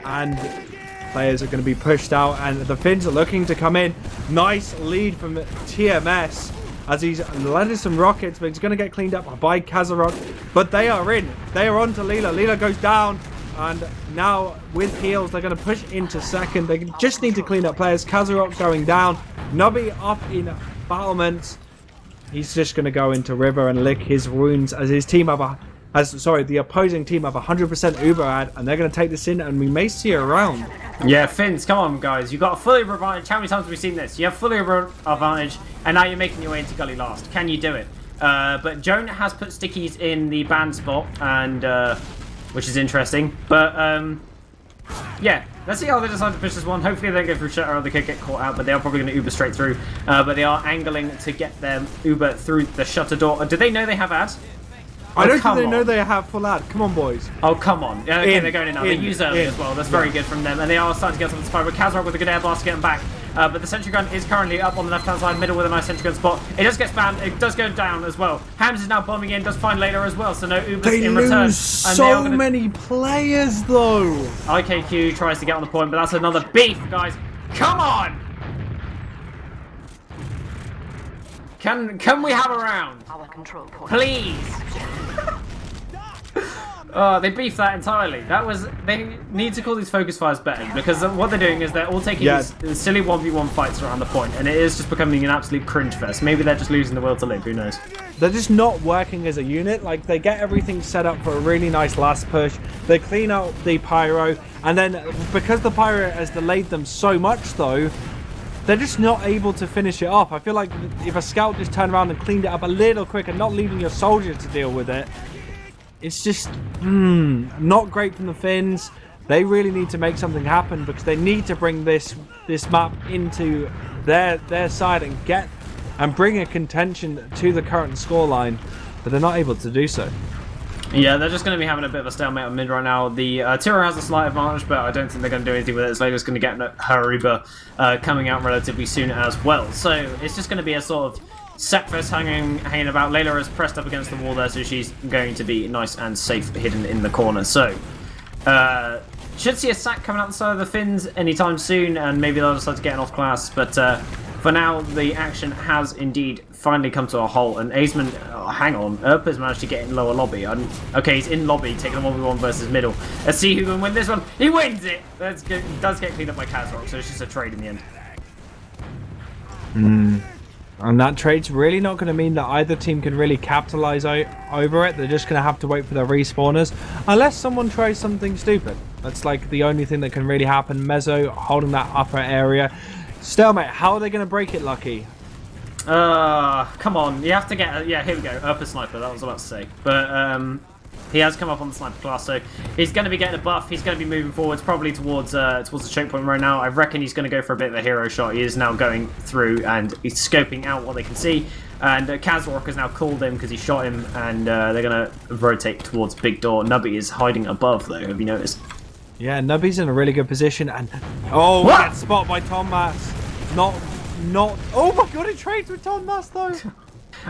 and players are going to be pushed out, and the Finns are looking to come in. Nice lead from TMS as he's landed some rockets, but he's going to get cleaned up by Kazarok. But they are in. They are on to Leela. Leela goes down, and now with heals, they're going to push into second. They just need to clean up players. Kazarok going down. Nubby up in battlements. He's just going to go into river and lick his wounds as his team have the opposing team have 100% Uber ad, and they're going to take this in, and we may see a round. Yeah, Finns, come on, guys. You've got a fully Uber advantage. How many times have we seen this? You have fully Uber advantage, and now you're making your way into Gully last. Can you do it? But Joan has put stickies in the band spot, and which is interesting. But yeah, let's see how they decide to push this one. Hopefully they don't go through shutter or they could get caught out, but they are probably going to Uber straight through. But they are angling to get them Uber through the shutter door. Do they know they have ads? I don't think they know they have full ad. Come on, boys. Oh, come on. Yeah, okay, they're going in now. They use early as well. That's very good from them. And they are starting to get some spy. But Kazarok with a good air blast to get them back. But the sentry gun is currently up on the left-hand side, middle with a nice sentry gun spot. It does get spammed. It does go down as well. Hams is now bombing in. Does find later as well. So no Ubers in return. They lose so many players, though. IKQ tries to get on the point, but that's another beef, guys. Come on! Can we have a round? Our control point. Please! They beefed that entirely. They need to call these focus fires better, because what they're doing is they're all taking these silly 1v1 fights around the point, and it is just becoming an absolute cringe fest. Maybe they're just losing the will to live, who knows? They're just not working as a unit. Like, they get everything set up for a really nice last push. They clean out the pyro, and then because the pyro has delayed them so much, though, they're just not able to finish it off. I feel like if a scout just turned around and cleaned it up a little quicker, not leaving your soldier to deal with it, it's just not great from the Finns. They really need to make something happen, because they need to bring this map into their side and bring a contention to the current scoreline, but they're not able to do so. Yeah, they're just going to be having a bit of a stalemate on mid right now. The Tira has a slight advantage, but I don't think they're going to do anything with it. Slater's going to get her Uber coming out relatively soon as well. So it's just going to be a sort of Sackfest hanging about. Layla is pressed up against the wall there, so she's going to be nice and safe hidden in the corner. So should see a sack coming out the side of the Finns anytime soon, and maybe they'll decide to get an off class. But for now, the action has indeed finally come to a halt, and Aisman, hang on, Erpa's managed to get in lower lobby. Okay, he's in lobby, taking a 1v1 versus middle. Let's see who can win this one. He wins it! That's good. Does get cleaned up by Kazarok, so it's just a trade in the end. And that trade's really not going to mean that either team can really capitalize over it. They're just going to have to wait for their respawners, unless someone tries something stupid. That's like the only thing that can really happen. Mezzo holding that upper area. Stalemate, how are they going to break it, Lucky? Come on. You have to get... yeah, here we go. Upper sniper, that was what I was about to say. But he has come up on the sniper class, so he's going to be getting a buff. He's going to be moving forwards, probably towards the choke point right now. I reckon he's going to go for a bit of a hero shot. He is now going through, and he's scoping out what they can see. And Kazarok has now called him because he shot him, and they're going to rotate towards Big Door. Nubby is hiding above, though. Have you noticed? Yeah, Nubby's in a really good position, and oh, gets spotted by Thomas. Not. Oh my god, he trades with Thomas though.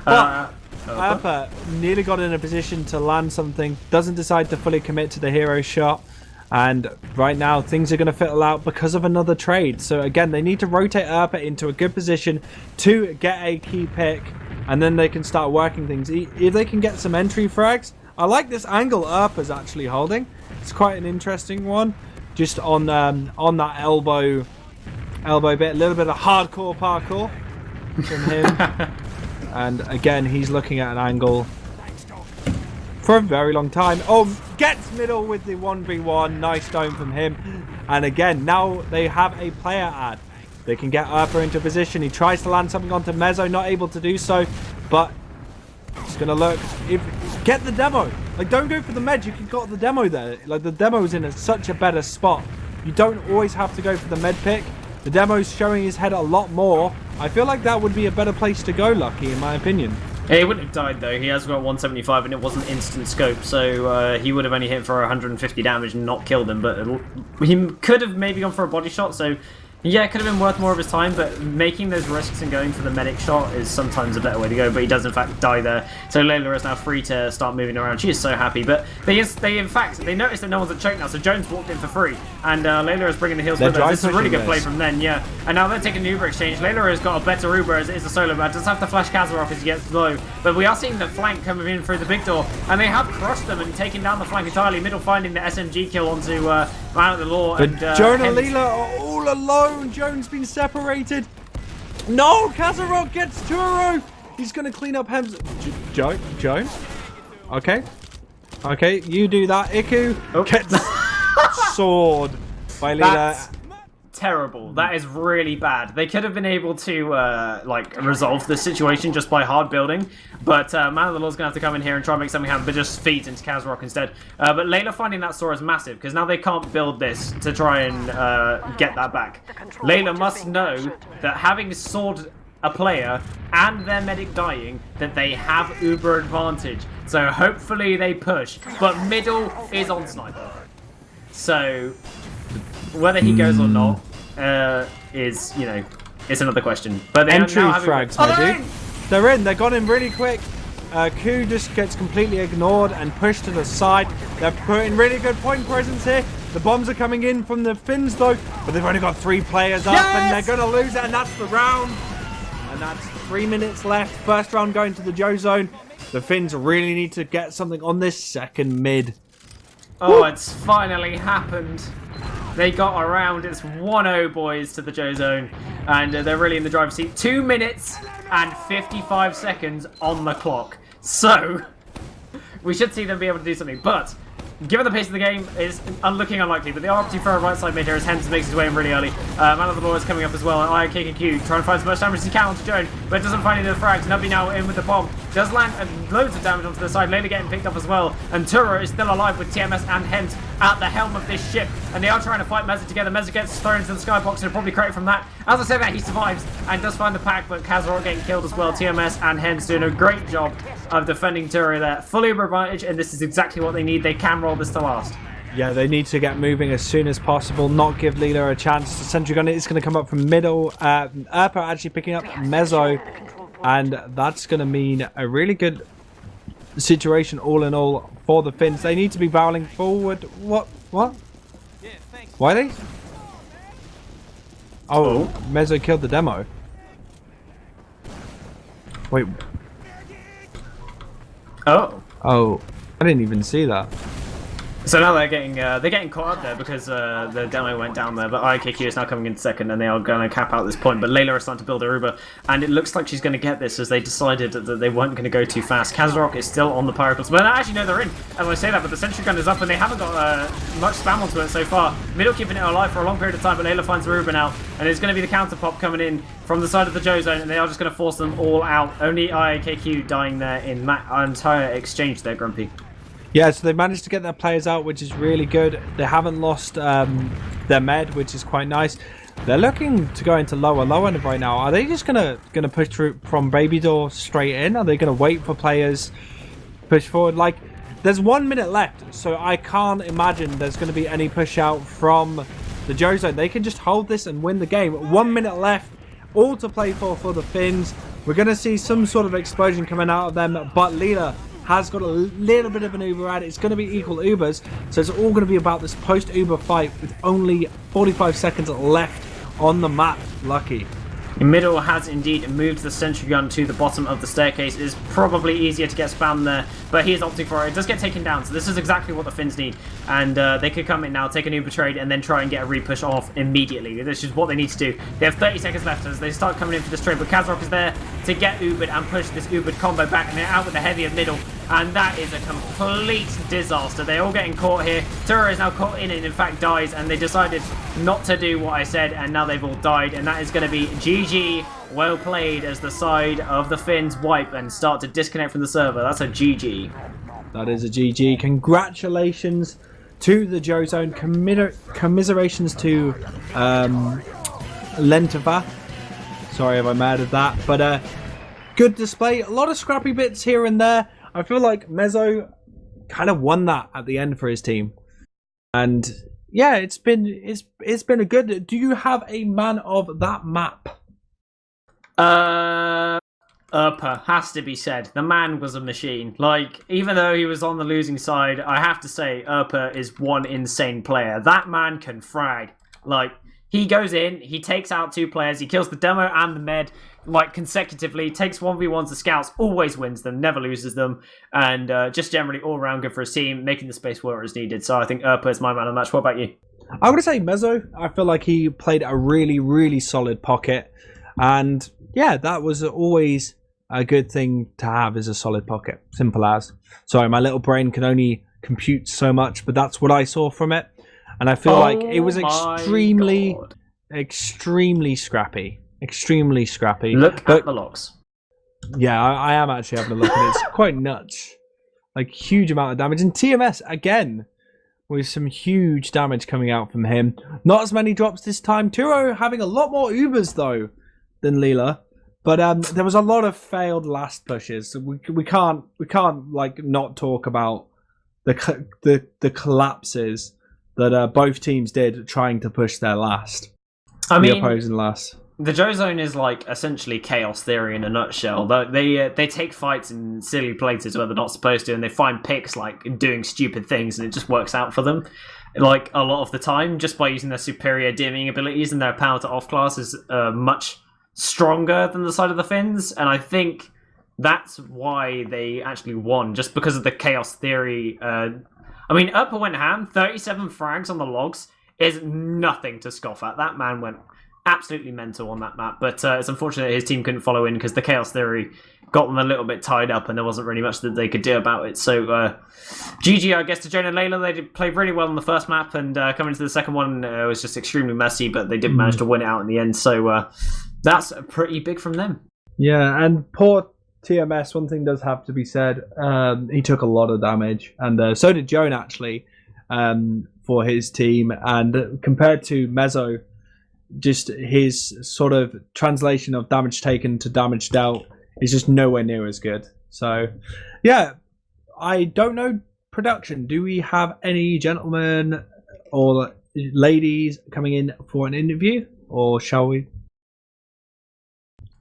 But nearly got in a position to land something. Doesn't decide to fully commit to the hero shot, and right now things are going to fizzle out because of another trade. So again, they need to rotate Erpa into a good position to get a key pick, and then they can start working things. If they can get some entry frags, I like this angle Erpa's actually holding. It's quite an interesting one, just on that elbow bit, a little bit of hardcore parkour from him. And again, he's looking at an angle for a very long time. Oh, gets middle with the 1v1. Nice dome from him. And again, now they have a player ad. They can get Urpa into position. He tries to land something onto Mezzo, not able to do so. But it's going to look. Get the demo. Like, don't go for the med. You can got the demo there. Like, the demo's in such a better spot. You don't always have to go for the med pick. The demo's showing his head a lot more. I feel like that would be a better place to go, Lucky, in my opinion. Yeah, he wouldn't have died though. He has got 175 and it wasn't instant scope, so he would have only hit for 150 damage and not killed him. But he could have maybe gone for a body shot, so yeah, it could have been worth more of his time. But making those risks and going for the medic shot is sometimes a better way to go. But he does in fact die there, so Layla is now free to start moving around. She is so happy. But they noticed that no one's at choke now, so Jones walked in for free, and Layla is bringing the heals with her. This is a really good play from them, yeah. And now they're taking an Uber exchange. Layla has got a better Uber as it is a solo, but does have to flash Kazarok as he gets low. But we are seeing the flank coming in through the big door, and they have crushed them and taken down the flank entirely. Middle finding the SMG kill onto Man of the Law. But and Joan and Leela are all alone. Joan's been separated. No, Kazarok gets Turo. He's going to clean up Hems. Joan? Okay. Okay, you do that. Iku gets sword by Leela. That's terrible. That is really bad. They could have been able to like resolve the situation just by hard building, but Man of the Law's gonna have to come in here and try and make something happen, but just feeds into Kazarok instead. But Layla finding that sword is massive because now they can't build this to try and get that back. Layla must know that having sword a player and their medic dying, that they have uber advantage. So hopefully they push, but middle is on sniper. So whether he goes or not is, you know, it's another question. But they entry now frags, my dude. They're in. They got in really quick. Ku just gets completely ignored and pushed to the side. They're putting really good point presence here. The bombs are coming in from the Finns though, but they've only got 3 players up, and they're going to lose it, and that's the round. And that's 3 minutes left. First round going to the Joe zone. The Finns really need to get something on this second mid. Oh, woo! It's finally happened. They got around. It's 1-0, boys, to the Joe zone. And they're really in the driver's seat. 2 minutes and 55 seconds on the clock. So, we should see them be able to do something. But, given the pace of the game, it's looking unlikely. But they are opting for a right side mid here as Hens makes his way in really early. Man of the Law is coming up as well. And IKQ trying to find as much damage as he can onto Joan, but doesn't find any of the frags. Nubby now in with the bomb. Does land loads of damage onto the side. Layla getting picked up as well. And Tura is still alive with TMS and Hens at the helm of this ship. And they are trying to fight Mezza together. Mezza gets thrown into the skybox and probably credit from that. As I say that, he survives and does find the pack, but Kazarok getting killed as well. TMS and Hens doing a great job of defending Tura there. Full Uber advantage, and this is exactly what they need. They can roll this to last. Yeah, they need to get moving as soon as possible, not give Leela a chance. The sentry gun is going to come up from middle. Urpa actually picking up Mezzo, and that's going to mean a really good situation all in all for the Finns. They need to be barreling forward. What? Why are they? Oh, Mezzo killed the demo. Wait. Oh, I didn't even see that. so now they're getting caught up there because the demo went down there. But IKQ is now coming in second, and they are going to cap out this point. But Layla is starting to build her Uber, and it looks like she's going to get this as they decided that they weren't going to go too fast. Kazarok is still on the Pyrocles, but actually no, they're in. As I say that, but the sentry gun is up, and they haven't got much spam onto it so far. Middle keeping it alive for a long period of time, but Layla finds the Uber now, and it's going to be the counter pop coming in from the side of the Joe zone, and they are just going to force them all out. Only IKQ dying there in that entire exchange there, Grumpy. Yeah, so they managed to get their players out, which is really good. They haven't lost their med, which is quite nice. They're looking to go into low end right now. Are they just gonna push through from baby door straight in? Are they gonna wait for players push forward? Like, there's 1 minute left, so I can't imagine there's gonna be any push out from the Joe zone. They can just hold this and win the game. 1 minute left, all to play for the Finns. We're gonna see some sort of explosion coming out of them, but Leela has got a little bit of an Uber ad. It's going to be equal Ubers, so it's all going to be about this post-Uber fight with only 45 seconds left on the map. Lucky. Middle has indeed moved the sentry gun to the bottom of the staircase. It is probably easier to get spam there, but he is opting for it. It does get taken down, so this is exactly what the Finns need. And they could come in now, take an Uber trade, and then try and get a repush off immediately. This is what they need to do. They have 30 seconds left as they start coming in for this trade, but Kazarok is there to get Ubered and push this Ubered combo back, and they're out with the heavy of middle. and that is a complete disaster. They're all getting caught here. Tura is now caught in and in fact dies, and they decided not to do what I said, and now they've all died, and that is going to be GG. Well played as the side of the Finns wipe and start to disconnect from the server. That's a GG. That is a GG. Congratulations to the Joe Zone. Commiserations to Lentavat. Sorry if I'm mad at that. But good display. A lot of scrappy bits here and there. I feel like Mezzo kind of won that at the end for his team. And yeah, it's been a good... Do you have a man of that map? Urpa has to be said. The man was a machine. Like, even though he was on the losing side, I have to say Urpa is one insane player. That man can frag. Like, he goes in, he takes out 2 players, he kills the demo and the med, like, consecutively, takes 1v1s to scouts, always wins them, never loses them, and just generally all around good for his team, making the space where it's needed. So I think Urpa is my man of the match. What about you? I'm going to say Mezzo. I feel like he played a really, really solid pocket. And yeah, that was always a good thing to have, is a solid pocket. Simple as. Sorry, my little brain can only compute so much, but that's what I saw from it. And I feel like it was extremely scrappy. Extremely scrappy. Look at the logs. Yeah, I am actually having a look, and it's quite nuts. Like, huge amount of damage. And TMS, again, with some huge damage coming out from him. Not as many drops this time. Turo having a lot more Ubers, though, than Leela. But there was a lot of failed last pushes. So we can't like not talk about the collapses that both teams did trying to push their last. The opposing last. The Joe Zone is like essentially chaos theory in a nutshell. They take fights in silly places where they're not supposed to, and they find picks like doing stupid things, and it just works out for them. Like a lot of the time, just by using their superior dimming abilities, and their power to off class is much stronger than the side of the Finns, and I think that's why they actually won, just because of the chaos theory. Upper went ham. 37 frags on the logs is nothing to scoff at. That man went absolutely mental on that map, but it's unfortunate his team couldn't follow in because the chaos theory got them a little bit tied up, and there wasn't really much that they could do about it. So GG, I guess, to Jane and Layla. They did play really well on the first map, and coming into the second one, it was just extremely messy, but they did manage to win it out in the end. So that's pretty big from them. Yeah, and poor TMS, one thing does have to be said. He took a lot of damage, and so did Joan, actually, for his team. And compared to Mezzo, just his sort of translation of damage taken to damage dealt is just nowhere near as good. So, yeah, I don't know production. Do we have any gentlemen or ladies coming in for an interview, or shall we?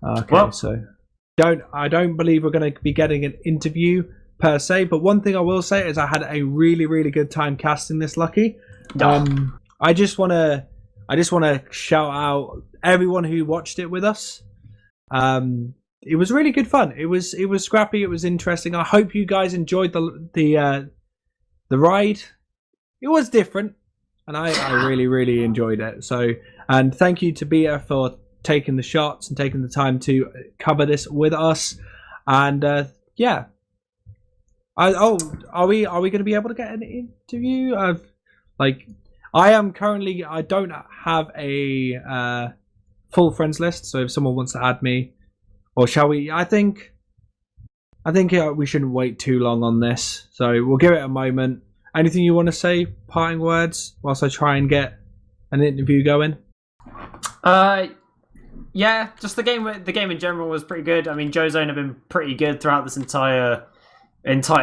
Okay, well, so I don't believe we're going to be getting an interview per se, but one thing I will say is I had a really, really good time casting this, Lucky. I just want to shout out everyone who watched it with us. It was really good fun. It was scrappy. It was interesting. I hope you guys enjoyed the ride. It was different, and I really, really enjoyed it. So, and thank you to Bia for taking the shots and taking the time to cover this with us. And yeah, are we going to be able to get an interview? I am currently. I don't have a full friends list, so if someone wants to add me, or shall we? I think we shouldn't wait too long on this, so we'll give it a moment. Anything you want to say, parting words, whilst I try and get an interview going? Yeah, just the game in general was pretty good. I mean, Joe Zone have been pretty good throughout this entire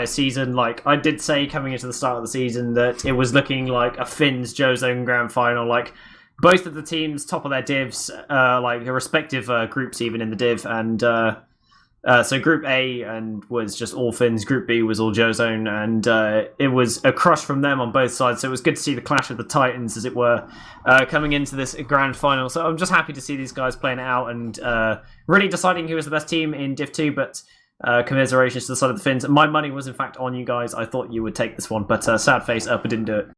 season. Like, I did say coming into the start of the season that it was looking like a Finns Joe Zone grand final. Like, both of the teams top of their divs, like their respective groups even in the div, and so Group A and was just all Finns, Group B was all Joe Zone, and it was a crush from them on both sides. So it was good to see the clash of the Titans, as it were, coming into this grand final. So I'm just happy to see these guys playing it out and really deciding who was the best team in Div 2, but commiserations to the side of the Finns. My money was in fact on you guys. I thought you would take this one, but sad face up, didn't do it.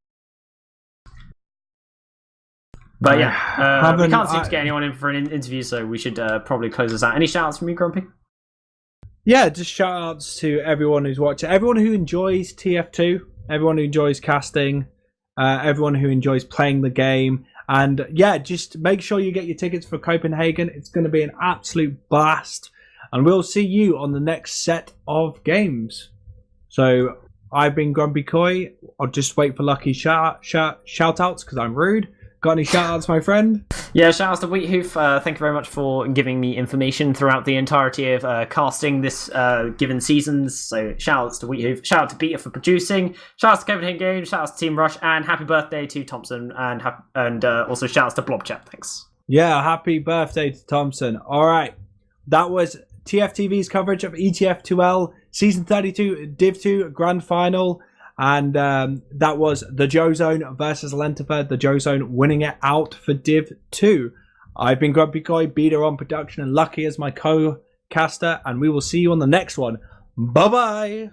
But yeah, we can't seem to get anyone in for an interview, so we should probably close this out. Any shout-outs from you, Grumpy? Yeah, just shout outs to everyone who's watching, everyone who enjoys TF2, everyone who enjoys casting, everyone who enjoys playing the game. And yeah, just make sure you get your tickets for Copenhagen. It's going to be an absolute blast. And we'll see you on the next set of games. So I've been GrumpyKoi. I'll just wait for lucky shout outs because I'm rude. Got any shout outs, my friend? Yeah, shout outs to Wheathoof. Thank you very much for giving me information throughout the entirety of casting this given seasons. So shout outs to Wheathoof. Shout out to Peter for producing. Shout outs to Copenhagen Games. Shout outs to Team Rush. And happy birthday to Thompson. And also shout outs to Blobchat. Thanks. Yeah, happy birthday to Thompson. All right. That was TFTV's coverage of ETF2L Season 32 Div 2 Grand Final. And that was the Joe Zone versus Lentavat. The Joe Zone winning it out for Div 2. I've been GrumpyKoi, Beater on production, and Lucky as my co-caster. And we will see you on the next one. Bye-bye.